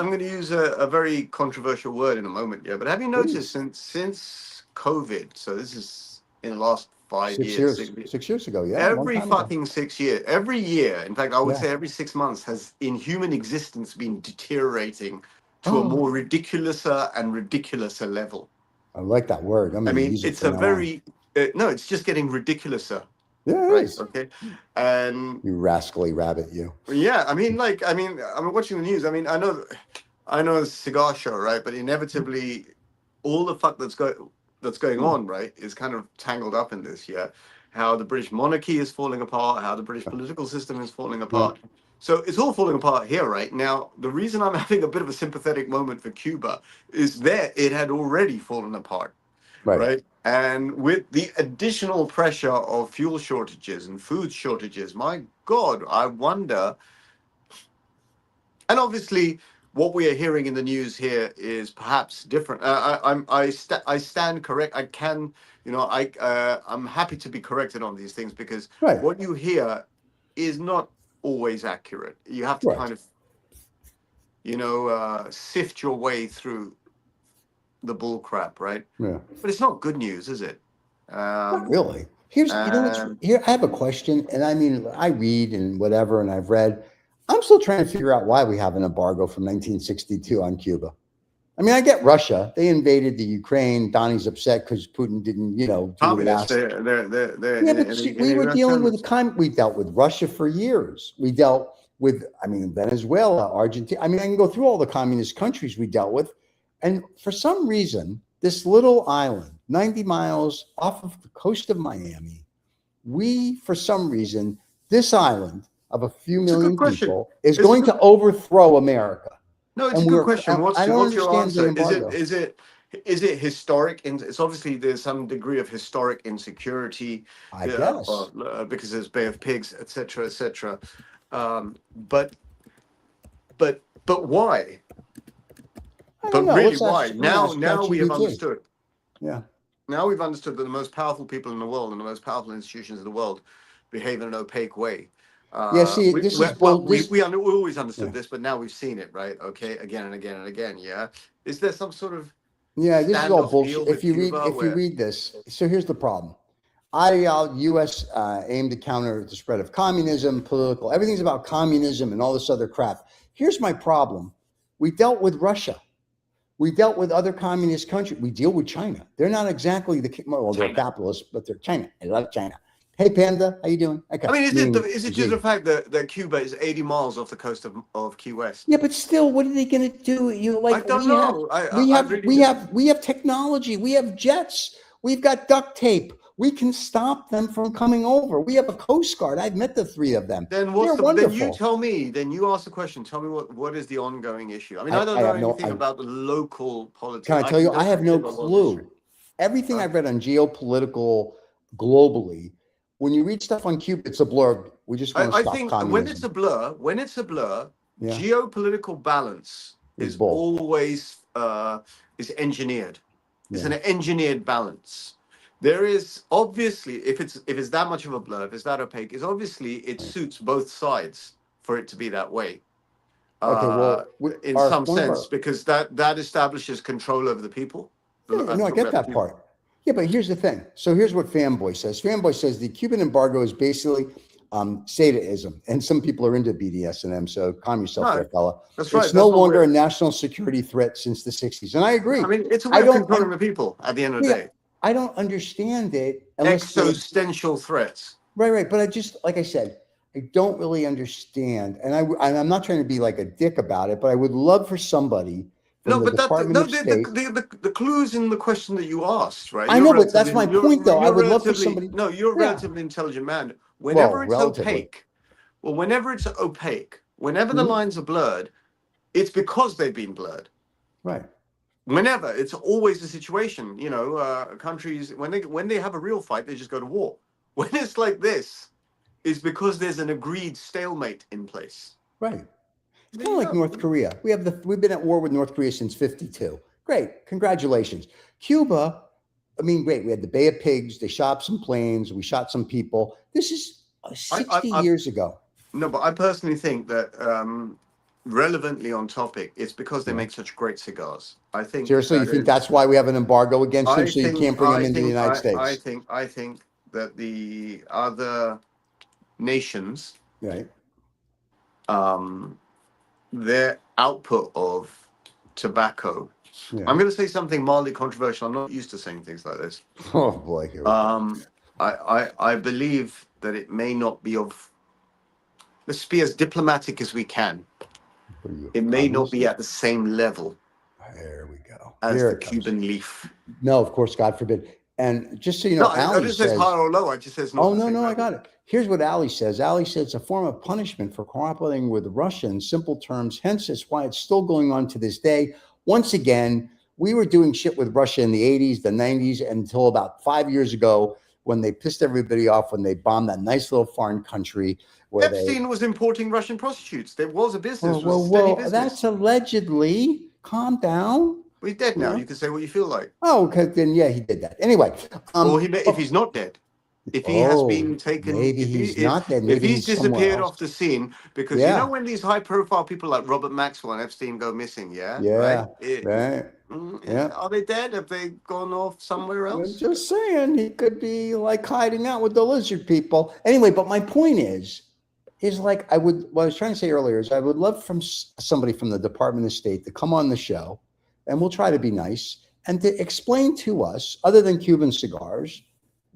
B: a very controversial word in a moment, yeah. But have you noticed since COVID? So this is in the last 5 years.
A: 6 years ago, yeah.
B: Every fucking 6 years, every year. In fact, I would say every 6 months has in human existence been deteriorating to a more ridiculouser level.
A: I like that word.
B: I mean, it's a very no. It's just getting ridiculouser.
A: Yeah,
B: right. Okay. And
A: you rascally rabbit, you.
B: Yeah, I'm watching the news. I mean, I know it's a cigar show, right? But inevitably, all the fuck that's going on, right, is kind of tangled up in this. Yeah, how the British monarchy is falling apart, how the British political system is falling apart. So it's all falling apart here, right? Now, the reason I'm having a bit of a sympathetic moment for Cuba is that it had already fallen apart, right? And with the additional pressure of fuel shortages and food shortages, my God, I wonder. And obviously, what we are hearing in the news here is perhaps different. I stand correct. I can, I'm happy to be corrected on these things because what you hear is not always accurate. You have to kind of, sift your way through the bull crap, right? Yeah. But it's not good news, is it?
A: Not really. Here, I have a question, and I mean, I read and whatever, and I've read. I'm still trying to figure out why we have an embargo from 1962 on Cuba. I mean, I get Russia. They invaded the Ukraine. Donnie's upset because Putin didn't, do what asked. We were dealing with we dealt with Russia for years. We dealt with, Venezuela, Argentina. I can go through all the communist countries we dealt with. And for some reason, this little island, 90 miles off of the coast of Miami, this island of a few million people is going to overthrow America.
B: No, it's
A: And
B: a good question.
A: I don't
B: What's your
A: understand the
B: answer?
A: embargo.
B: Is it historic? It's obviously there's some degree of historic insecurity,
A: I guess.
B: because there's Bay of Pigs, etc., etc. But but why?
A: I
B: But
A: don't know.
B: really,
A: Let's
B: why?
A: ask,
B: Now we have
A: ChatGPT.
B: understood.
A: Yeah.
B: Now we've understood that the most powerful people in the world and the most powerful institutions in the world behave in an opaque way.
A: Yeah. See, this is bull.
B: We always understood
A: Yeah.
B: this, but now we've seen it, right? Okay, again and again and again. Yeah. Is there some sort of
A: Yeah, this is all
B: standoff
A: bullshit.
B: deal with Cuba
A: If you
B: where
A: read this, so here's the problem. U.S. Aimed to counter the spread of communism, political, everything's about communism and all this other crap. Here's my problem. We dealt with Russia. We dealt with other communist countries. We deal with China. They're not exactly they're capitalists, but they're China. I love China. Hey, Panda, how you doing? Okay.
B: I mean, is it just the fact that Cuba is 80 miles off the coast of Key West?
A: Yeah, but still, what are they going to do?
B: I don't know.
A: We have technology. We have jets. We've got duct tape. We can stop them from coming over. We have a Coast Guard. I've met the three of them.
B: Then then you tell me. Then you ask the question. Tell me what is the ongoing issue? I mean, I don't know anything about the local politics.
A: Can I tell you? I have no clue. Everything I've read on geopolitical globally, when you read stuff on Cuba, it's a blur. We just want to stop communism.
B: When it's a blur, geopolitical balance is always is engineered. It's an engineered balance. There is obviously, if it's that much of a blur, if it's that opaque, it's obviously it suits both sides for it to be that way.
A: Okay, well,
B: in some sense, because that establishes control over the people.
A: No, I get that part. Yeah, but here's the thing. So here's what Fanboy says. Fanboy says the Cuban embargo is basically sadism, and some people are into BDSM. So calm yourself, there, fella.
B: That's right.
A: It's no longer a national security threat since the '60s, and I agree.
B: I mean, it's a way of controlling the people at the end of the day.
A: I don't understand it.
B: Existential threats.
A: Right. But I just, like I said, I don't really understand. And I'm not trying to be like a dick about it, but I would love for somebody from the Department of State.
B: The clues in the question that you asked, right?
A: I know, but that's my point, though. I would love for somebody.
B: No, you're a relatively intelligent man. Whenever it's opaque, whenever the lines are blurred, it's because they've been blurred.
A: Right.
B: Whenever, it's always the situation. You know, countries when they have a real fight, they just go to war. When it's like this, it's because there's an agreed stalemate in place.
A: Right. It's kind of like North Korea. We've been at war with North Korea since '52. Great, congratulations. Cuba, I mean, great. We had the Bay of Pigs. They shot some planes. We shot some people. This is 60 years ago.
B: No, but I personally think that relevantly on topic, it's because they make such great cigars. I think.
A: Seriously, you think that's why we have an embargo against them, so you can't bring them into the United States?
B: I think that the other nations,
A: right,
B: their output of tobacco. Yeah. I'm going to say something mildly controversial. I'm not used to saying things like this.
A: Oh boy.
B: I believe that it may not be of. Let's be as diplomatic as we can. It may not be at the same level.
A: There we go.
B: As the Cuban leaf.
A: No, of course, God forbid. And just so you know, Ali
B: says high or low. I just says
A: no. Oh no, I got it. Here's what Ali says. Ali says it's a form of punishment for cooperating with Russia in simple terms. Hence, it's why it's still going on to this day. Once again, we were doing shit with Russia in the 80s, the 90s, until about 5 years ago when they pissed everybody off when they bombed that nice little foreign country.
B: Epstein was importing Russian prostitutes. There was a business.
A: Well, that's allegedly. Calm down.
B: Well, he's dead now. You can say what you feel like.
A: Oh, okay, then yeah, he did that. Anyway.
B: Or if he's not dead. If he has been taken,
A: maybe he's not dead. Maybe
B: if he's disappeared off the scene, because you know when these high-profile people like Robert Maxwell and Epstein go missing, right? Are they dead? Have they gone off somewhere else?
A: I'm just saying, he could be like hiding out with the lizard people. Anyway, but my point is like what I was trying to say earlier is I would love from somebody from the Department of State to come on the show, and we'll try to be nice and to explain to us, other than Cuban cigars,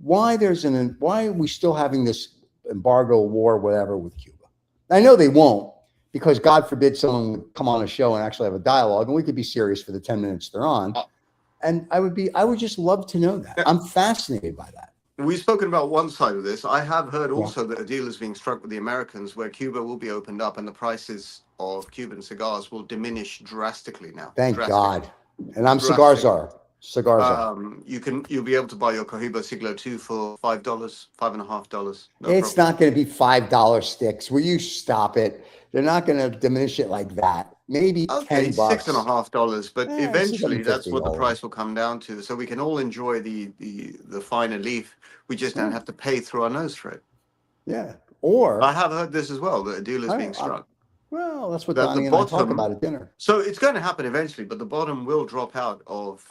A: why are we still having this embargo war, whatever, with Cuba? I know they won't, because God forbid someone would come on a show and actually have a dialogue, and we could be serious for the 10 minutes they're on. And I would just love to know that. I'm fascinated by that.
B: we've spoken about one side of this. I have heard
A: Yeah.
B: also that a deal is being struck with the Americans where Cuba will be opened up and the prices of Cuban cigars will diminish drastically now.
A: Thank
B: Drastically.
A: God. And I'm
B: Drastically.
A: Cigars are.
B: You'll be able to buy your Cohiba Siglo 2 for $5, $5.50. No
A: It's
B: problem.
A: not going to be $5 sticks. Will you stop it? They're not going to diminish it like that. Maybe
B: Okay,
A: $10.
B: $6.50, but eventually that's what the
A: $7.50
B: price will come down to. So we can all enjoy the finer leaf. We just don't have to pay through our nose for it.
A: Yeah. Or
B: I have heard this as well, that a deal is being struck.
A: Well, that's what
B: That
A: Donnie
B: the
A: and I talk
B: bottom-
A: about at dinner.
B: So it's going to happen eventually, but the bottom will drop out of.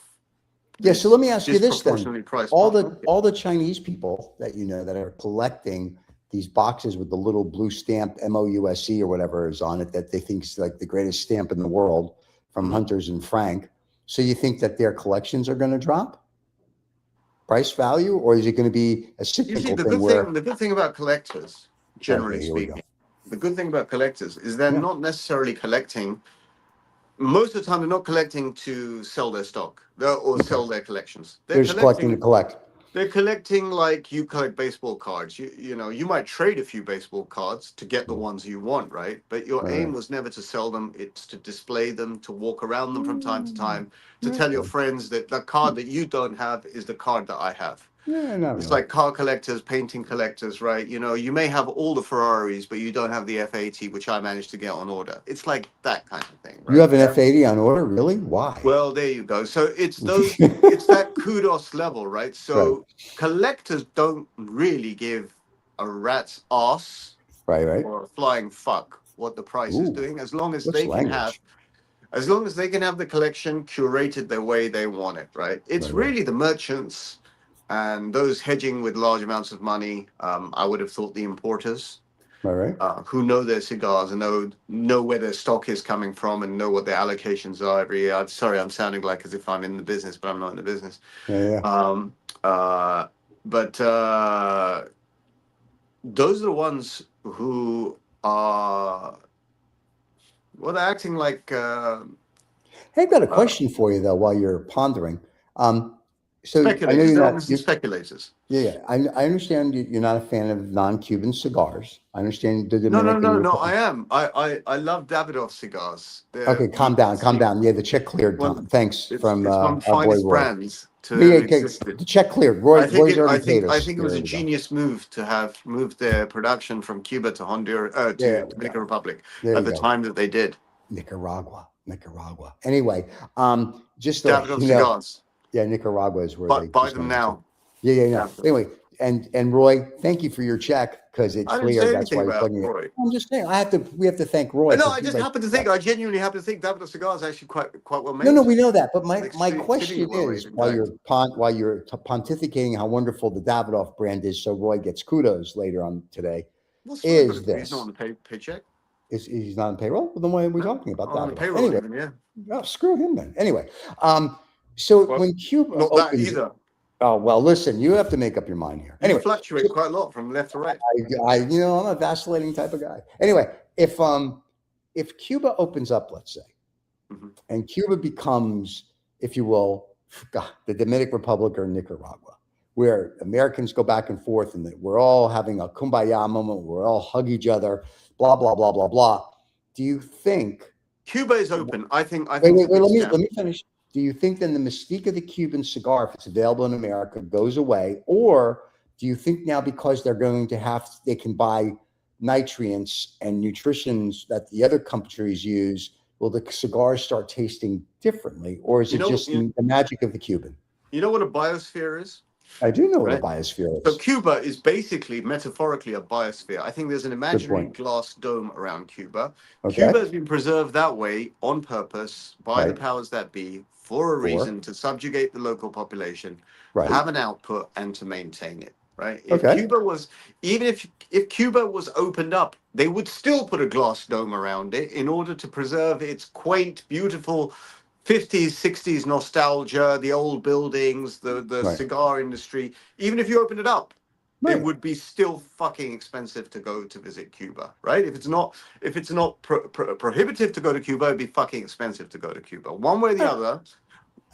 A: Yeah. So let me ask you this then:
B: disproportionately priced
A: all
B: market.
A: the Chinese people that you know that are collecting these boxes with the little blue stamp MOUSE or whatever is on it that they think is like the greatest stamp in the world from Hunters and Frank. So you think that their collections are going to drop price value, or is it going to be a
B: You
A: cyclical
B: see, the
A: thing
B: good thing about collectors, generally
A: here we go.
B: speaking, the good thing about collectors is they're not necessarily collecting. Most of the time, they're not collecting to sell their stock or sell their collections.
A: They're just collecting to collect.
B: They're collecting like you collect baseball cards. You know, you might trade a few baseball cards to get the ones you want, right? But your aim was never to sell them. It's to display them, to walk around them from time to time, to tell your friends that the card that you don't have is the card that I have.
A: Yeah, not
B: It's
A: really.
B: like car collectors, painting collectors, right? You know, you may have all the Ferraris, but you don't have the F80, which I managed to get on order. It's like that kind of thing. Right?
A: You have an F80 on order, really? Why?
B: Well, there you go. So it's it's that kudos level, right? So collectors don't really give a rat's ass
A: right.
B: or a flying fuck what the price is doing, as long as
A: What's
B: they can
A: language?
B: have the collection curated the way they want it, right? It's really the merchants and those hedging with large amounts of money. I would have thought the importers.
A: Right.
B: Who know their cigars and know where their stock is coming from and know what their allocations are every year. I'm sorry, I'm sounding like as if I'm in the business, but I'm not in the business.
A: Yeah.
B: But those are the ones who are, well, they're acting like.
A: Hey, I've got a question for you though, while you're pondering. So I know
B: speculators,
A: you're
B: they're
A: not.
B: speculators.
A: Yeah. I understand you're not a fan of non-Cuban cigars. I understand the
B: No,
A: Dominican.
B: I am. I love Davidoff cigars.
A: Okay, calm down. Yeah, the check cleared, Tom. Thanks
B: It's
A: from
B: one of the
A: our boy
B: finest
A: Roy.
B: brands to
A: Yeah,
B: have
A: okay.
B: existed.
A: The check cleared. Roy's already paid us.
B: I think it was a genius move to have moved their production from Cuba to Honduras to Dominican Republic at the time that they did.
A: Nicaragua. Anyway, just so
B: Davidoff
A: you know,
B: cigars.
A: yeah, Nicaragua is where they
B: buy them now.
A: Yeah. Anyway, and Roy, thank you for your check because it
B: I
A: cleared.
B: didn't
A: That's
B: say
A: why
B: anything
A: you're
B: about
A: plugging
B: Roy.
A: it. I'm just saying we have to thank Roy.
B: No, I just happen to think. I genuinely happen to think Davidoff cigars are actually quite well made.
A: No, we know that. But my
B: Like,
A: question
B: well
A: is,
B: made,
A: while you're pontificating how wonderful the Davidoff brand is, so Roy gets kudos later on today.
B: What's
A: is
B: He's
A: this?
B: not on the paycheck.
A: He's not on payroll? Well, then why are we talking about
B: On
A: Davidoff?
B: the payroll,
A: Anyway,
B: even, yeah.
A: oh, screw him then. Anyway, so
B: Well,
A: when Cuba
B: not
A: opens,
B: that either.
A: oh well, listen, you have to make up your mind here. Anyway,
B: You fluctuate quite a lot from left to right.
A: I'm a vacillating type of guy. Anyway, if Cuba opens up, let's say, and Cuba becomes, if you will, the Dominican Republic or Nicaragua, where Americans go back and forth and we're all having a kumbaya moment, we're all hug each other, blah, blah, blah, blah, blah. Do you think
B: Cuba is open? I think.
A: Wait, let me finish. Do you think then the mystique of the Cuban cigar, if it's available in America, goes away? Or do you think now because they can buy nutrients and nutritions that the other countries use, will the cigars start tasting differently? Or is it just the magic of the Cuban?
B: You know what a biosphere is?
A: I do know what a biosphere is.
B: So Cuba is basically, metaphorically, a biosphere. I think there's an imaginary glass dome around Cuba.
A: Okay.
B: Cuba has been preserved that way on purpose by the powers that be for a reason, to subjugate the local population, to have an output, and to maintain it. Right? If Cuba was, even if Cuba was opened up, they would still put a glass dome around it in order to preserve its quaint, beautiful 50s, 60s nostalgia, the old buildings, the cigar industry. Even if you open it up, it would be still fucking expensive to go to visit Cuba, right? If it's not prohibitive to go to Cuba, it'd be fucking expensive to go to Cuba. One way or the other,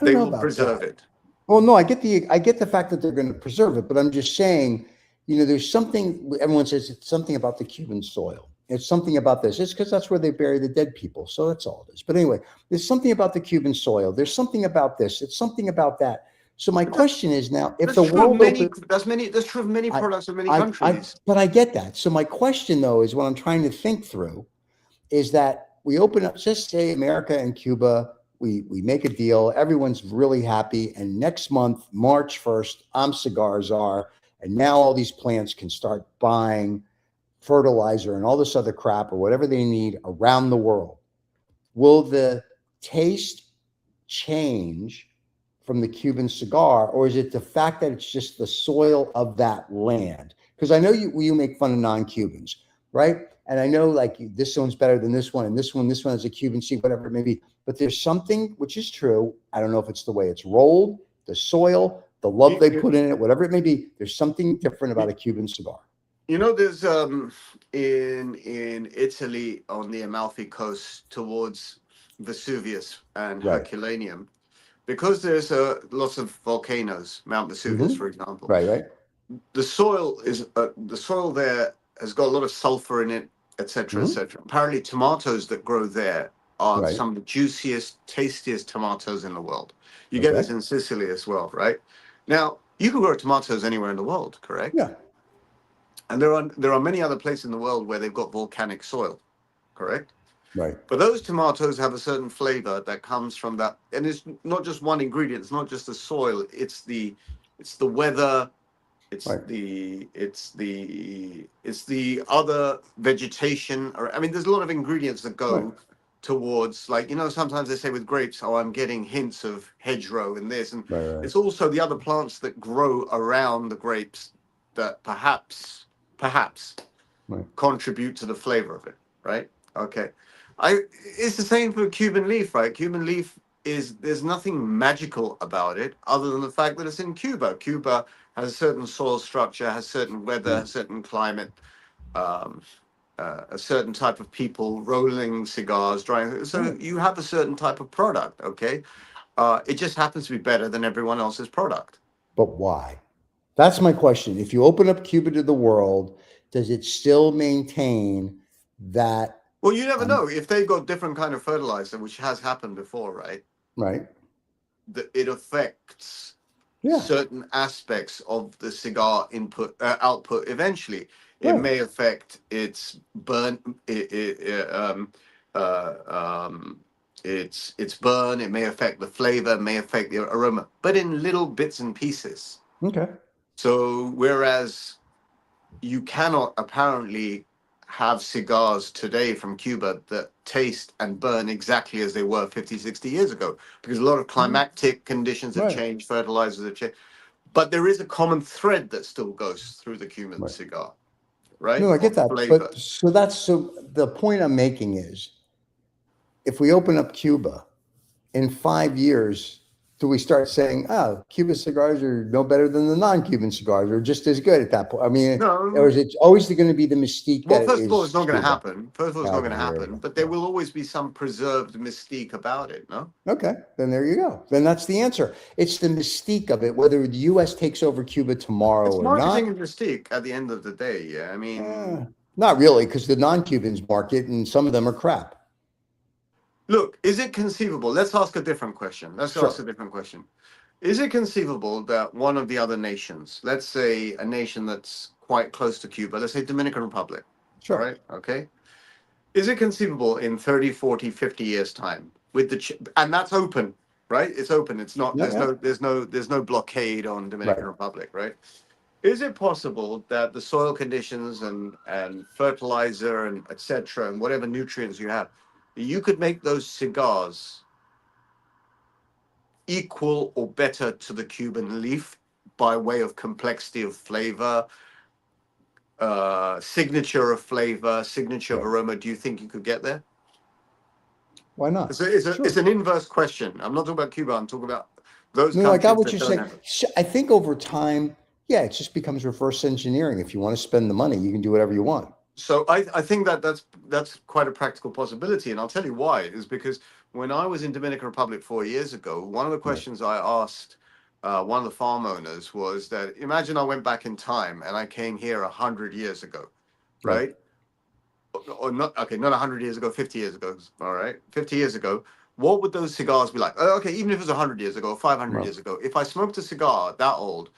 B: they will preserve it.
A: Well, no, I get the fact that they're going to preserve it, but I'm just saying, there's something. Everyone says it's something about the Cuban soil. It's something about this. It's because that's where they bury the dead people. So that's all it is. But anyway, there's something about the Cuban soil. There's something about this. It's something about that. So my question is now, if
B: That's
A: the
B: true of
A: world
B: many.
A: opens,
B: That's true of many products of many
A: I,
B: countries.
A: but I get that. So my question though is what I'm trying to think through is that we open up, just say America and Cuba, we make a deal, everyone's really happy, and next month, March 1st, I'm Cigars are, and now all these plants can start buying fertilizer and all this other crap or whatever they need around the world. Will the taste change from the Cuban cigar, or is it the fact that it's just the soil of that land? Because I know you make fun of non-Cubans, right? And I know like this one's better than this one, and this one is a Cuban seed, whatever it may be. But there's something which is true. I don't know if it's the way it's rolled, the soil, the love they put in it, whatever it may be. There's something different about a Cuban cigar.
B: There's in Italy on the Amalfi Coast towards Vesuvius and
A: Right.
B: Herculaneum, because there's lots of volcanoes, Mount Vesuvius, for example.
A: Right.
B: The soil there has got a lot of sulfur in it, etc., etc. Apparently, tomatoes that grow there are some of the juiciest, tastiest tomatoes in the world. You get this in Sicily as well, right? Now, you can grow tomatoes anywhere in the world, correct?
A: Yeah.
B: And there are many other places in the world where they've got volcanic soil, correct?
A: Right.
B: But those tomatoes have a certain flavor that comes from that, and it's not just one ingredient. It's not just the soil. It's the weather. It's the other vegetation. Or I mean, there's a lot of ingredients that go towards, like, sometimes they say with grapes, oh, I'm getting hints of hedgerow and this, and it's also the other plants that grow around the grapes that perhaps contribute to the flavor of it, right? Okay. It's the same for Cuban leaf, right? Cuban leaf there's nothing magical about it other than the fact that it's in Cuba. Cuba has a certain soil structure, has certain weather, has certain climate, a certain type of people rolling cigars, drying. So you have a certain type of product, okay? It just happens to be better than everyone else's product.
A: But why? That's my question. If you open up Cuba to the world, does it still maintain that?
B: Well, you never know. If they've got different kind of fertilizer, which has happened before, right?
A: Right.
B: It affects certain aspects of the cigar output. Eventually, it may affect its burn. Its burn. It may affect the flavor. May affect the aroma, but in little bits and pieces.
A: Okay.
B: So whereas you cannot apparently have cigars today from Cuba that taste and burn exactly as they were 50, 60 years ago, because a lot of climatic conditions have changed, fertilizers have changed. But there is a common thread that still goes through the Cuban cigar, right?
A: No, I get that.
B: Flavor.
A: But so the point I'm making is if we open up Cuba in 5 years, do we start saying, oh, Cuban cigars are no better than the non-Cuban cigars, or just as good at that point? I mean, or is it always going to be the mystique?
B: Well, first of all, it's not going to happen. But there
A: Yeah.
B: will always be some preserved mystique about it, no?
A: Okay, then there you go. Then that's the answer. It's the mystique of it, whether the U.S. takes over Cuba tomorrow
B: It's
A: or not.
B: marketing and mystique at the end of the day, yeah. I mean...
A: not really, because the non-Cubans market, and some of them are crap.
B: Look, is it conceivable? Let's ask a different question. Is it conceivable that one of the other nations, let's say a nation that's quite close to Cuba, let's say Dominican Republic,
A: Sure.
B: right? Okay. Is it conceivable in 30, 40, 50 years time with and that's open, right? It's open. It's not, there's no blockade on Dominican Republic, right? Is it possible that the soil conditions and fertilizer and et cetera, and whatever nutrients you have, you could make those cigars equal or better to the Cuban leaf by way of complexity of flavor, signature of flavor, signature of aroma? Do you think you could get there?
A: Why not?
B: It's an inverse question. I'm not talking about Cuba. I'm talking about those countries.
A: No, I got what you're saying. I think over time, it just becomes reverse engineering. If you want to spend the money, you can do whatever you want.
B: So I think that's quite a practical possibility, and I'll tell you why. Is because when I was in Dominican Republic 4 years ago, one of the questions I asked one of the farm owners was that imagine I went back in time and I came here 100 years ago, right? Or not, okay, not 100 years ago, 50 years ago, all right? 50 years ago, what would those cigars be like? Okay, even if it was 100 years ago, 500
A: Right.
B: years ago, if I smoked a cigar that old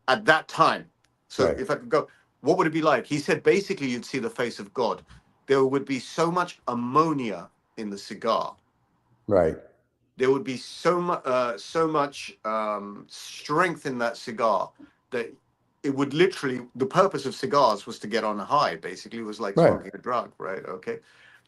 B: at that time, so
A: Right.
B: if I could go, what would it be like? He said basically you'd see the face of God. There would be so much ammonia in the cigar.
A: Right.
B: There would be so much strength in that cigar that it would literally, the purpose of cigars was to get on a high, basically. It was like
A: Right.
B: smoking a drug, right? Okay.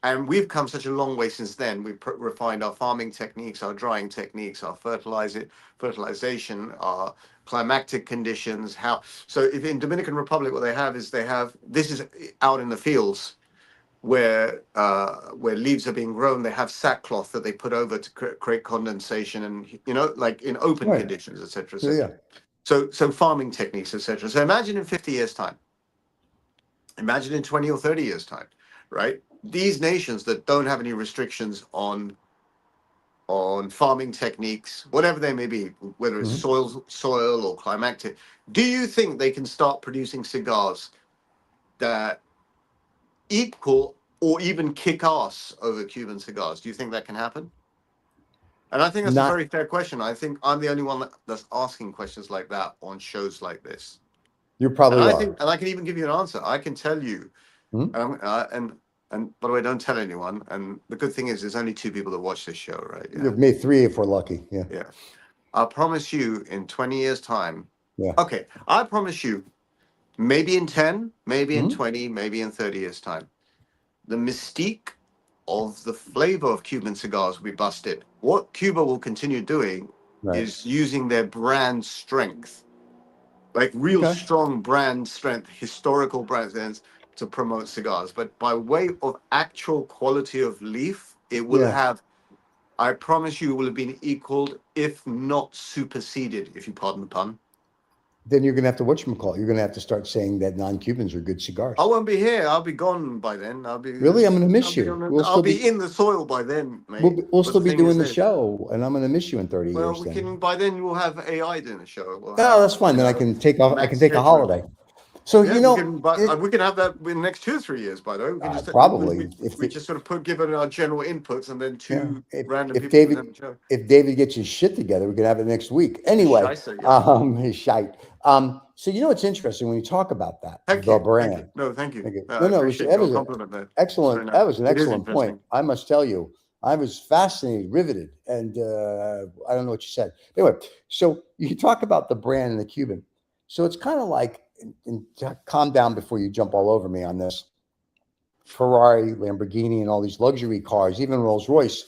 B: And we've come such a long way since then. We've refined our farming techniques, our drying techniques, our fertilization, our climatic conditions. So if in Dominican Republic, what they have is this is out in the fields where leaves are being grown. They have sackcloth that they put over to create condensation, and like in open
A: Right.
B: conditions, etc.,
A: Yeah.
B: etc. So farming techniques, etc. So imagine in 50 years' time, imagine in 20 or 30 years' time, right? These nations that don't have any restrictions on farming techniques, whatever they may be, whether it's soil or climatic, do you think they can start producing cigars that equal or even kick ass over Cuban cigars? Do you think that can happen? And I think that's a
A: Not.
B: very fair question. I think I'm the only one that's asking questions like that on shows like this.
A: You
B: And
A: probably
B: I
A: are.
B: think, and I can even give you an answer. I can tell you,
A: Hmm?
B: and by the way, don't tell anyone. And the good thing is, there's only 2 people that watch this show, right? Yeah.
A: You've made 3 if we're lucky. Yeah.
B: Yeah. I promise you, in 20 years' time.
A: Yeah.
B: Okay. I promise you, maybe in 10, maybe in
A: Mhm.
B: 20, maybe in 30 years' time, the mystique of the flavor of Cuban cigars will be busted. What Cuba will continue doing
A: Right.
B: is using their brand strength, like real
A: Okay.
B: strong brand strength, historical brand strength, to promote cigars. But by way of actual quality of leaf, it will
A: Yeah.
B: have, I promise you, it will have been equaled, if not superseded, if you pardon the pun.
A: Then you're gonna have to whatchamacallit. You're gonna have to start saying that non-Cubans are good cigars.
B: I won't be here. I'll be gone by then.
A: Really? I'm gonna miss you.
B: I'll be in the soil by then, mate.
A: We'll
B: But
A: still
B: the
A: be
B: thing is
A: doing the
B: this.
A: show, and I'm gonna miss you in 30
B: Well,
A: years.
B: we
A: Then.
B: can. By then, we'll have AI doing the show. We'll
A: Oh, that's
B: have,
A: fine. Then I can take off. I can
B: Max
A: take a
B: Headroom.
A: holiday. So
B: Yeah, we can. But
A: it,
B: we can have that in the next 2 or 3 years. By the way, we can just
A: probably
B: we just sort of give it our general inputs, and then two random
A: if
B: people can have
A: David
B: a show.
A: if David gets his shit together, we can have it next week. Anyway,
B: Scheisse, yeah.
A: his shite. So it's interesting when you talk about that
B: Thank
A: the
B: you.
A: brand.
B: Thank you. No, thank you.
A: Thank you.
B: I
A: No,
B: appreciate your compliment there.
A: excellent.
B: Very
A: That
B: nice.
A: was an
B: It is
A: excellent point.
B: interesting.
A: I must tell you, I was fascinated, riveted, and I don't know what you said. Anyway, so you talk about the brand and the Cuban. So it's kind of like, and calm down before you jump all over me on this. Ferrari, Lamborghini, and all these luxury cars, even Rolls Royce,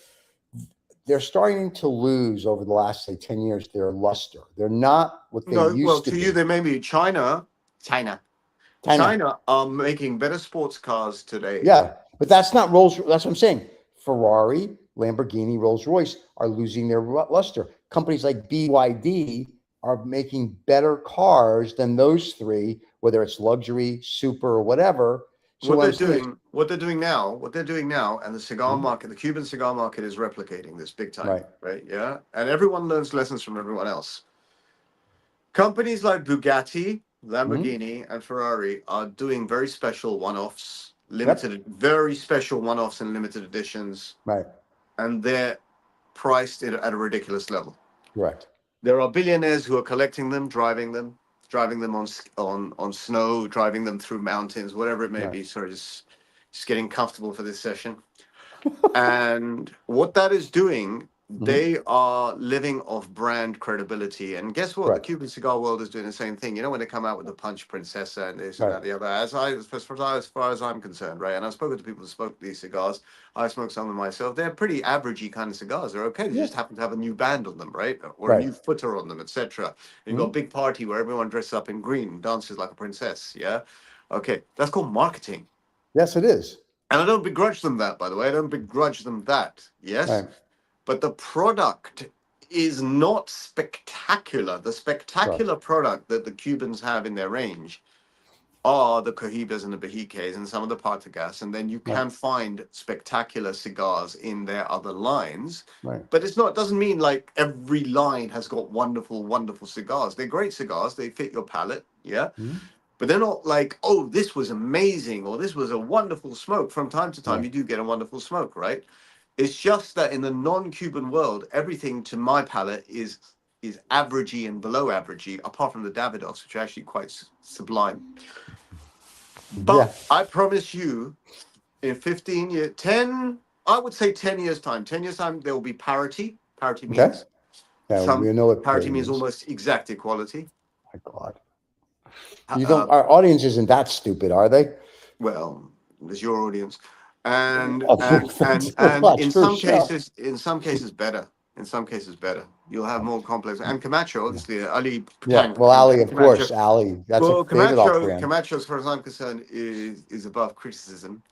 A: they're starting to lose over the last, say, 10 years their luster. They're not what they
B: No, well,
A: used to
B: to
A: be.
B: you, they may be China are making better sports cars today.
A: Yeah, but that's not Rolls. That's what I'm saying. Ferrari, Lamborghini, Rolls Royce are losing their luster. Companies like BYD are making better cars than those 3, whether it's luxury, super, or whatever. So
B: what they're doing now, and the cigar market, the Cuban cigar market is replicating this big time, right? Yeah, and everyone learns lessons from everyone else. Companies like Bugatti, Lamborghini, and Ferrari are doing very special one-offs, very special one-offs and limited editions,
A: right?
B: And they're priced at a ridiculous level.
A: Correct.
B: There are billionaires who are collecting them, driving them on snow, driving them through mountains, whatever it may be. Sorry, just getting comfortable for this session. And what that is doing, they are living off brand credibility. And guess what? The Cuban cigar world is doing the same thing. When they come out with the Punch Princessa and this and that, the other, as far as I'm concerned, right? And I've spoken to people who smoke these cigars. I smoke some of them myself. They're pretty averagey kind of cigars. They're okay. They just happen to have a new band on them, right? Or a new footer on them, etc. You've got a big party where everyone dresses up in green and dances like a princess. Yeah. Okay. That's called marketing.
A: Yes, it is.
B: And I don't begrudge them that, by the way. I don't begrudge them that. Yes.
A: Right.
B: But the product is not spectacular. The spectacular product that the Cubans have in their range are the Cohibas and the Bejiques and some of the Partagas, and then you
A: Right.
B: can find spectacular cigars in their other lines.
A: Right.
B: But it's not. It doesn't mean like every line has got wonderful, wonderful cigars. They're great cigars. They fit your palate, yeah.
A: Mhm.
B: But they're not like, oh, this was amazing or this was a wonderful smoke. From time to time,
A: Right.
B: you do get a wonderful smoke, right? It's just that in the non-Cuban world, everything to my palate is averagey and below averagey, apart from the Davidoffs, which are actually quite sublime.
A: Yeah.
B: But I promise you, in 15 years, 10, I would say 10 years time. 10 years time, there will be parity. Parity
A: Okay.
B: means
A: Yeah, we know what
B: parity
A: parity
B: means
A: means.
B: almost exact equality.
A: My God.
B: Uh,
A: Our audience isn't that stupid, are they?
B: well, there's your audience, and
A: Oh, watch
B: in
A: your
B: some
A: show.
B: cases, better. In some cases, better. You'll have more complex. And Camacho,
A: Yeah.
B: obviously, Ali
A: Yeah.
B: Tank
A: Well, Ali,
B: and
A: of
B: Camacho.
A: course, Ali. That's a
B: Well,
A: Davidoff brand.
B: Camacho, as far as I'm concerned, is above criticism.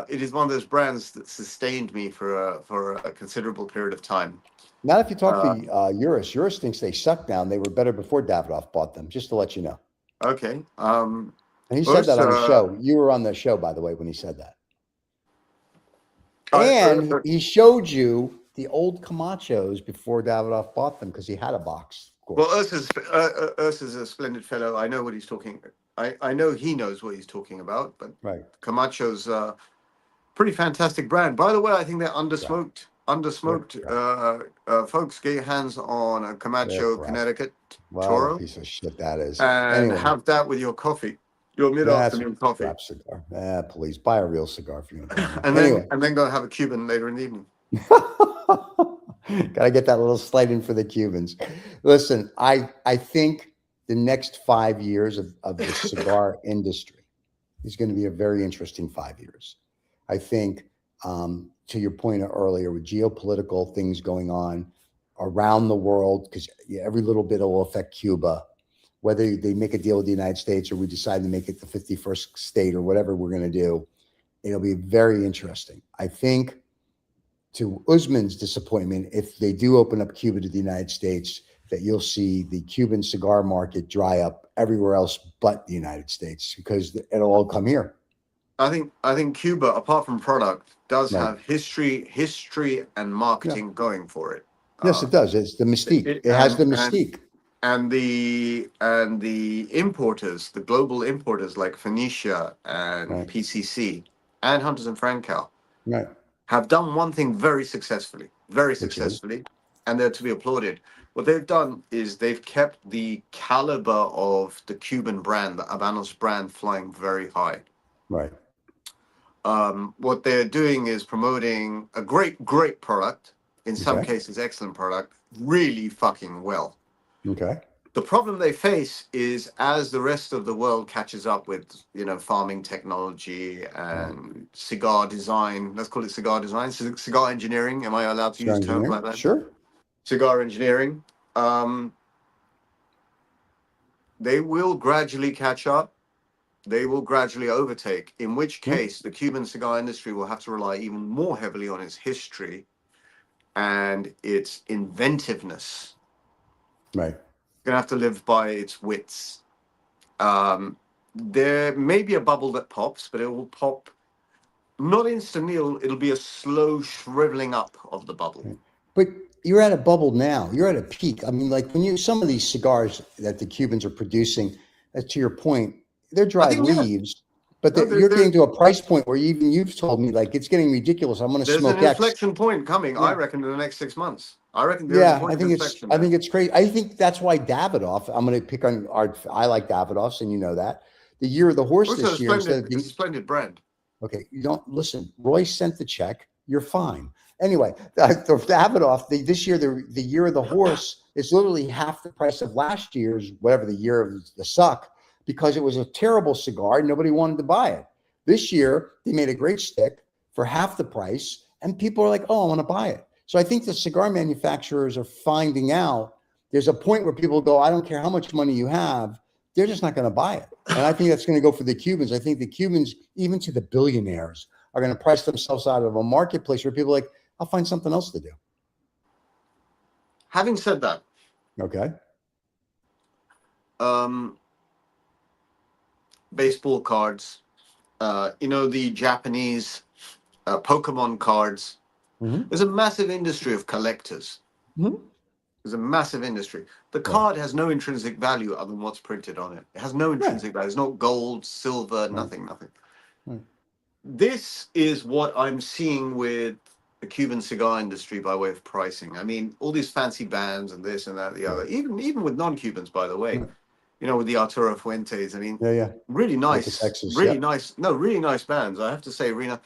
B: It is one of those brands that sustained me for a considerable period of time.
A: Not if you talk to
B: Uh,
A: Urus. Urus thinks they suck now, and they were better before Davidoff bought them. Just to let you know.
B: okay.
A: And he said that on the show. You were on the show, by the way, when he said that. And he showed you the old Camachos before Davidoff bought them because he had a box. Of
B: well,
A: course.
B: Urs is a splendid fellow. I know what he's talking. I know he knows what he's talking about. But
A: Right.
B: Camacho's pretty fantastic brand. By the way, I think they're
A: Yeah.
B: undersmoked. Folks, get your hands on a Camacho, Connecticut
A: What a
B: Toro,
A: piece of shit that is.
B: and
A: Anyway,
B: have that with your coffee, your
A: that's a
B: mid-afternoon coffee,
A: crap cigar. Please buy a real cigar if you're going to buy one.
B: and
A: Anyway.
B: then go have a Cuban later in the evening.
A: Gotta get that little slide in for the Cubans. Listen, I think the next 5 years of the cigar industry is going to be a very interesting 5 years. I think, to your point earlier, with geopolitical things going on around the world, because every little bit will affect Cuba, whether they make a deal with the United States or we decide to make it the 51st state or whatever we're going to do, it'll be very interesting. I think, to Usman's disappointment, if they do open up Cuba to the United States, that you'll see the Cuban cigar market dry up everywhere else but the United States because it'll all come here.
B: I think Cuba, apart from product, does
A: Right.
B: have history and marketing going for it.
A: Yes, it does. It's the mystique. It has the mystique.
B: And the importers, the global importers like Phoenicia and
A: Right.
B: PCC and Hunters and Frankel,
A: Right.
B: have done one thing very successfully, and they're to be applauded. What they've done is they've kept the caliber of the Cuban brand, the Habanos brand, flying very high.
A: Right.
B: What they're doing is promoting a great product, in some
A: Okay.
B: cases excellent product, really fucking well.
A: Okay.
B: The problem they face is as the rest of the world catches up with, farming technology and cigar design, let's call it cigar design, cigar engineering. Am I allowed to use terms like that?
A: Sure.
B: Cigar engineering. They will gradually catch up. They will gradually overtake, in which case the Cuban cigar industry will have to rely even more heavily on its history and its inventiveness.
A: Right.
B: Gonna have to live by its wits. There may be a bubble that pops, but it will pop not instantly. It'll be a slow shriveling up of the bubble.
A: But you're at a bubble now. You're at a peak. I mean, like some of these cigars that the Cubans are producing, to your point, they're dried leaves. But you're getting to a price point where you've told me, like, it's getting ridiculous. I'm going to smoke X.
B: There's an inflection point coming, I reckon, in the next 6 months. I reckon there's a point of inflection.
A: I think it's crazy. I think that's why Davidoff, I'm going to pick on I like Davidoffs, and you know that. The Year of the Horse this year.
B: It's a splendid brand.
A: Okay, you don't listen. Roy sent the check. You're fine. Anyway, the Habanos, this year, the Year of the Horse is literally half the price of last year's, whatever, the Year of the Suck, because it was a terrible cigar. Nobody wanted to buy it. This year, they made a great stick for half the price, and people are like, oh, I want to buy it. So I think the cigar manufacturers are finding out there's a point where people go, I don't care how much money you have, they're just not going to buy it. And I think that's going to go for the Cubans. I think the Cubans, even to the billionaires, are going to price themselves out of a marketplace where people are like, I'll find something else to do.
B: Having said that, baseball cards, the Japanese Pokemon cards.
A: Mm-hmm.
B: There's a massive industry of collectors.
A: Mm-hmm.
B: There's a massive industry. The card has no intrinsic value other than what's printed on it. It has no intrinsic value. It's not gold, silver, nothing.
A: Right.
B: This is what I'm seeing with the Cuban cigar industry by way of pricing. I mean, all these fancy bands and this and that, the other, even with non-Cubans, by the way, with the Arturo Fuentes. I mean,
A: Yeah.
B: really nice,
A: Texas,
B: really nice. No, really nice bands. I have to say, Rena.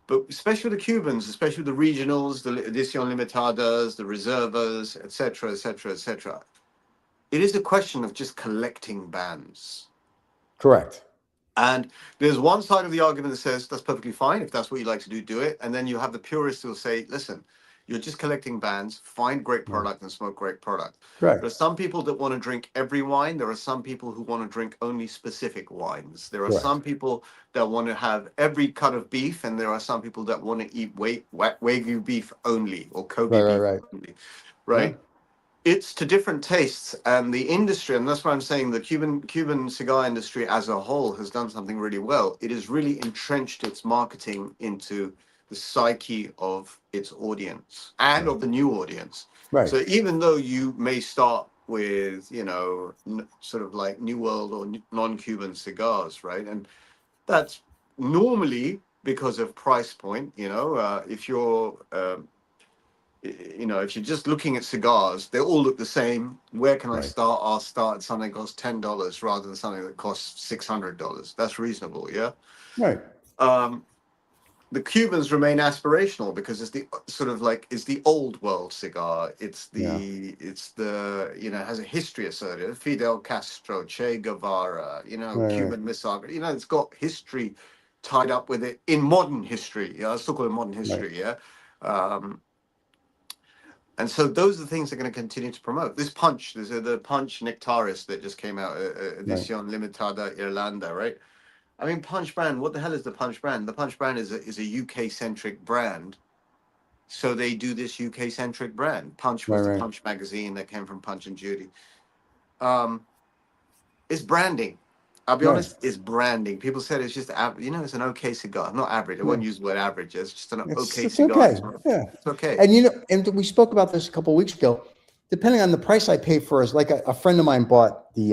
B: But especially the Cubans, especially the regionals, the edición limitadas, the reservas, etc., etc., etc. It is a question of just collecting bands.
A: Correct.
B: And there's one side of the argument that says that's perfectly fine. If that's what you like to do, do it. And then you have the purists who will say, listen, you're just collecting bands, find great product and smoke great product.
A: Correct.
B: There are some people that want to drink every wine. There are some people who want to drink only specific wines. There are some people that want to have every cut of beef. And there are some people that want to eat Wagyu beef only or Kobe beef only. Right? Yeah. It's to different tastes, and the industry, and that's why I'm saying the Cuban cigar industry as a whole has done something really well. It has really entrenched its marketing into the psyche of its audience and of the new audience. Right. So even though you may start with, sort of like New World or non-Cuban cigars, right? And that's normally because of price point, if you're... if you're just looking at cigars, they all look the same. Where can I start? I'll start at something that costs $10 rather than something that costs $600. That's reasonable, yeah? Right. The Cubans remain aspirational because it's the sort of like, it's the old world cigar. It's the, has a history associated. Fidel Castro, Che Guevara, Cuban missile. It's got history tied up with it in modern history. I still call it modern history, and so those are the things they're going to continue to promote. This punch, there's the punch Nectaris that just came out, Edición Limitada Irlanda, right? I mean, Punch brand, what the hell is the Punch brand? The Punch brand is a UK-centric brand. So they do this UK-centric brand. Punch was the Punch magazine that came from Punch and Judy. It's branding. I'll be honest, it's branding. People said it's just, it's an okay cigar. Not average. I won't use the word average. It's just an okay cigar.
A: Okay. Yeah. It's okay. And we spoke about this a couple of weeks ago. Depending on the price I pay for, is like a friend of mine bought the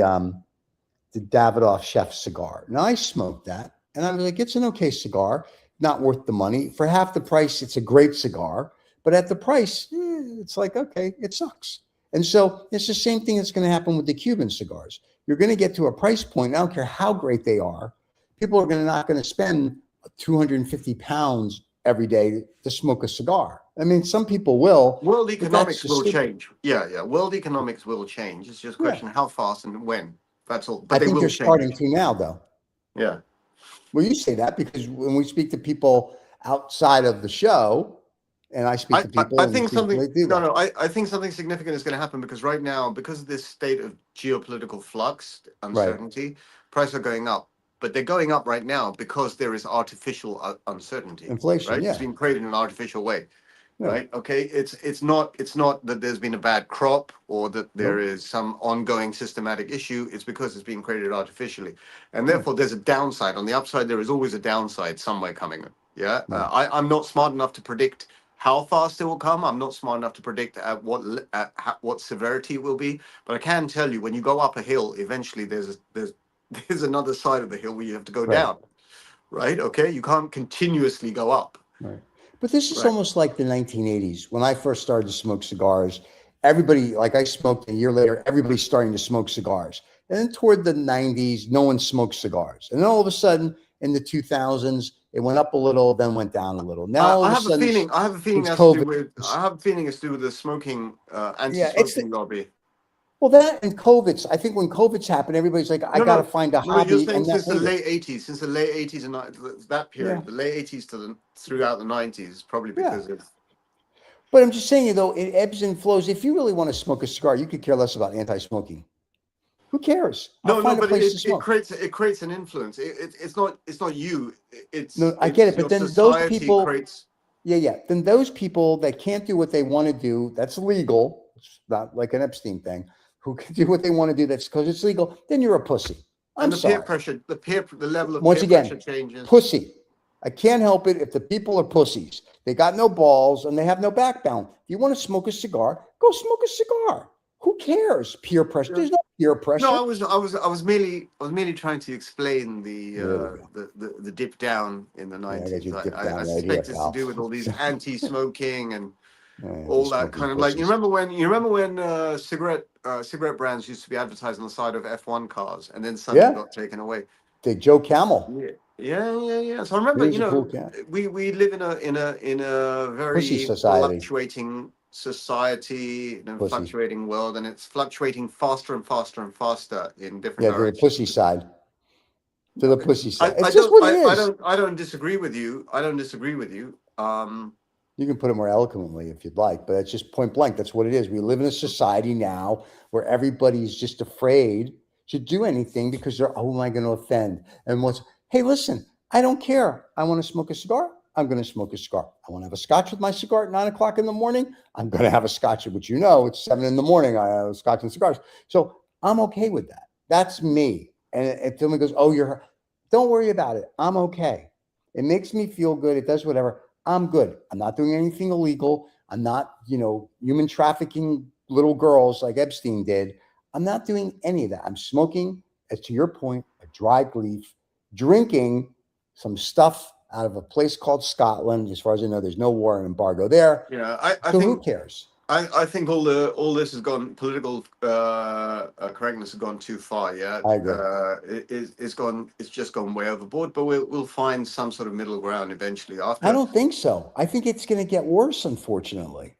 A: Davidoff Chef cigar. Now I smoked that, and I was like, it's an okay cigar, not worth the money. For half the price, it's a great cigar. But at the price, it's like, okay, it sucks. And so it's the same thing that's going to happen with the Cuban cigars. You're going to get to a price point, I don't care how great they are, people are not going to spend 250 pounds every day to smoke a cigar. I mean, some people will.
B: World economics will change. Yeah. World economics will change. It's just a question how fast and when. That's all.
A: But I think they're starting to now, though.
B: Yeah.
A: Well, you say that because when we speak to people outside of the show, and I speak to people.
B: I think something. I think something significant is going to happen because right now, because of this state of geopolitical flux, uncertainty, prices are going up. But they're going up right now because there is artificial uncertainty.
A: Inflation,
B: right? It's been created in an artificial way, right? Okay, it's not that there's been a bad crop or that there is some ongoing systematic issue. It's because it's being created artificially, and therefore there's a downside. On the upside, there is always a downside somewhere coming. Yeah, I'm not smart enough to predict how fast it will come. I'm not smart enough to predict at what severity it will be, but I can tell you when you go up a hill, eventually there's another side of the hill where you have to go down, right? Okay, you can't continuously go up.
A: Right. But this is almost like the 1980s when I first started to smoke cigars. Everybody, like I smoked a year later, everybody's starting to smoke cigars. And then toward the 90s, no one smoked cigars. And then all of a sudden in the 2000s, it went up a little, then went down a little. Now
B: I have a feeling it's to do with the smoking anti-smoking lobby.
A: Well, that and COVID's. I think when COVID's happened, everybody's like, I got to find a hobby.
B: You're saying since the late 80s, and that period, the late 80s throughout the 90s, probably because of.
A: But I'm just saying, though, it ebbs and flows. If you really want to smoke a cigar, you could care less about anti-smoking. Who cares?
B: But it creates an influence. It's not you.
A: I get it, but then those people. Then those people that can't do what they want to do, that's legal. It's not like an Epstein thing. Who can do what they want to do? That's because it's legal. Then you're a pussy.
B: And the peer
A: sorry.
B: pressure, the level of
A: Once
B: peer
A: again,
B: pressure changes.
A: pussy. I can't help it if the people are pussies. They got no balls and they have no backbone. If you want to smoke a cigar, go smoke a cigar. Who cares? Peer pressure. There's no peer pressure.
B: No, I was merely trying to explain
A: There we
B: the dip down in the
A: I got
B: 90s.
A: you dip down
B: I
A: right
B: suspect
A: here,
B: it's
A: pal.
B: to do with all these anti-smoking and
A: Yeah,
B: all
A: these
B: that
A: smoking
B: kind of like.
A: pussies.
B: You remember when cigarette brands used to be advertised on the side of F1 cars, and then suddenly
A: Yeah.
B: got taken away.
A: The Joe Camel.
B: Yeah. So I remember,
A: He was a cool cat.
B: we live in a
A: Pussy
B: very
A: society.
B: fluctuating society,
A: Pussy.
B: fluctuating world, and it's fluctuating faster and faster and faster in different
A: Yeah, to the
B: directions.
A: pussy side. To the pussy side.
B: I
A: It's just what it is.
B: I don't disagree with you.
A: You can put it more eloquently if you'd like, but it's just point blank. That's what it is. We live in a society now where everybody's just afraid to do anything because they're, oh, am I going to offend? And hey, listen, I don't care. I want to smoke a cigar. I'm going to smoke a cigar. I want to have a scotch with my cigar at 9 o'clock in the morning. I'm going to have a scotch, which it's 7 in the morning. I have a scotch and cigars. So I'm okay with that. That's me. And if someone goes, oh, don't worry about it. I'm okay. It makes me feel good. It does whatever. I'm good. I'm not doing anything illegal. I'm not, human trafficking little girls like Epstein did. I'm not doing any of that. I'm smoking, as to your point, a dried leaf, drinking some stuff out of a place called Scotland. As far as I know, there's no war and embargo there.
B: Yeah, I
A: so
B: think
A: who cares?
B: I think all this has gone political correctness has gone too far. Yeah,
A: I agree.
B: It's just gone way overboard. But we'll find some sort of middle ground eventually. After
A: I don't think so. I think it's going to get worse, unfortunately.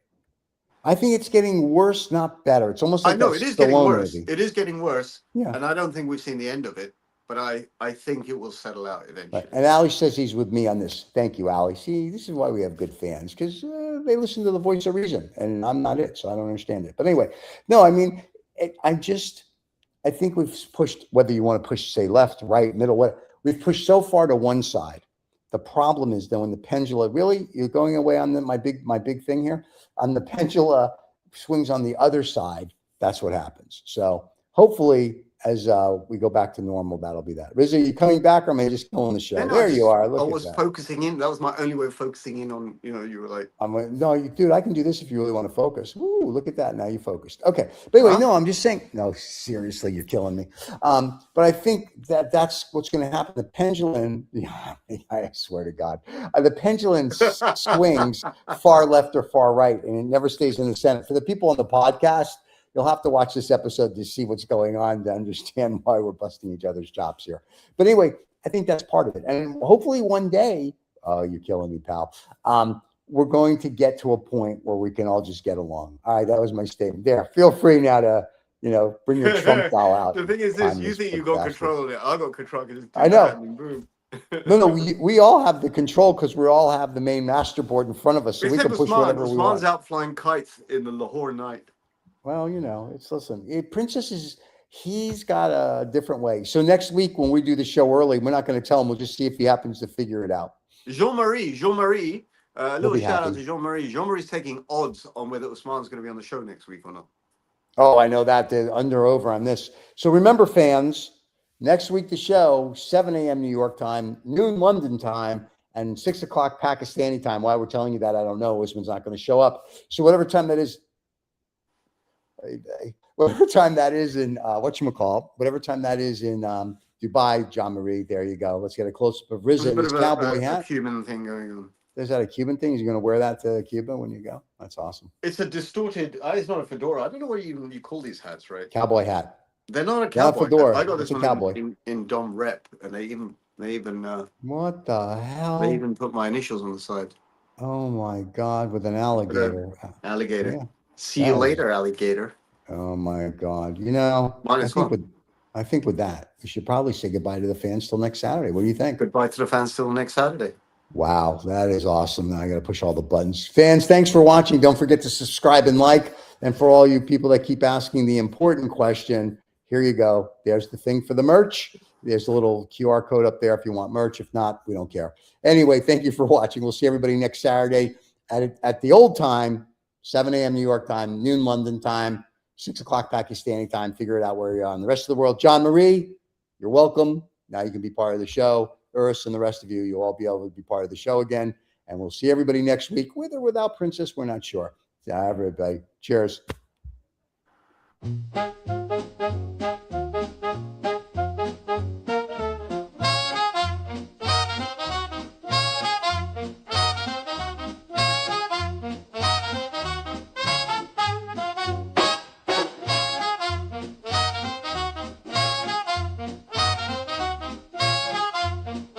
A: I think it's getting worse, not better. It's almost like
B: I know
A: that
B: it is getting
A: Stallone
B: worse.
A: movie.
B: It is getting worse.
A: Yeah.
B: And I don't think we've seen the end of it. But I think it will settle out eventually.
A: Right. And Ali says he's with me on this. Thank you, Ali. See, this is why we have good fans, because they listen to the voice of reason, and I'm not it, so I don't understand it. But anyway, no, I mean, I think we've pushed, whether you want to push, say, left, right, middle, what, we've pushed so far to one side. The problem is that when the pendulum, really, you're going away on my big thing here, on the pendulum swings on the other side, that's what happens. So hopefully, as we go back to normal, that'll be that. Rizzo, are you coming back, or am I just killing the show?
B: No,
A: You are. Look
B: I
A: at
B: was
A: that.
B: focusing in. That was my only way of focusing in on, you were like.
A: No, dude, I can do this if you really want to focus. Ooh, look at that. Now you focused. Okay. But anyway, no, I'm just saying, no, seriously, you're killing me. But I think that's what's going to happen. The pendulum, I swear to God, the pendulum swings far left or far right, and it never stays in the center. For the people on the podcast, you'll have to watch this episode to see what's going on to understand why we're busting each other's chops here. But anyway, I think that's part of it. And hopefully one day, oh, you're killing me, pal. We're going to get to a point where we can all just get along. All right, that was my statement. There, feel free now to, bring your Trump doll out.
B: The thing is this, you think you got control of it. I got control.
A: I know.
B: Boom.
A: No, we all have the control because we all have the main master board in front of us. So we can push whatever we want.
B: Usman's out flying kites in the Lahore night.
A: Well, Princess he's got a different way. So next week when we do the show early, we're not going to tell him. We'll just see if he happens to figure it out.
B: Jean-Marie, a little shout out to Jean-Marie. Jean-Marie's taking odds on whether Usman's going to be on the show next week or not.
A: Oh, I know that. The over on this. So remember, fans, next week the show, 7 a.m. New York time, noon London time, and 6 o'clock Pakistani time. Why we're telling you that, I don't know. Usman's not going to show up. So whatever time that is, whatever time that is in whatever time that is in Dubai, John Marie, there you go. Let's get a close-up of Rizzo in his cowboy hat.
B: A Cuban thing going on.
A: Is that a Cuban thing? Is you going to wear that to Cuba when you go? That's awesome.
B: It's a distorted, it's not a fedora. I don't know what you call these hats, right?
A: Cowboy hat.
B: They're not a cowboy
A: fedora.
B: hat. I got this
A: one
B: in Dom Rep, and they even
A: what the hell?
B: They even put my initials on the side.
A: Oh my God, with an alligator.
B: Alligator.
A: Yeah.
B: See you later, alligator.
A: Oh my God. I think with that, we should probably say goodbye to the fans till next Saturday. What do you think?
B: Goodbye to the fans till next Saturday.
A: Wow, that is awesome. Now I got to push all the buttons. Fans, thanks for watching. Don't forget to subscribe and like. And for all you people that keep asking the important question, here you go. There's the thing for the merch. There's a little QR code up there if you want merch. If not, we don't care. Anyway, thank you for watching. We'll see everybody next Saturday at the old time, 7 a.m. New York time, noon London time, 6 o'clock Pakistani time. Figure it out where you're on. The rest of the world, John Marie, you're welcome. Now you can be part of the show. Urs and the rest of you, you'll all be able to be part of the show again. And we'll see everybody next week, with or without Princess. We're not sure. So everybody, cheers.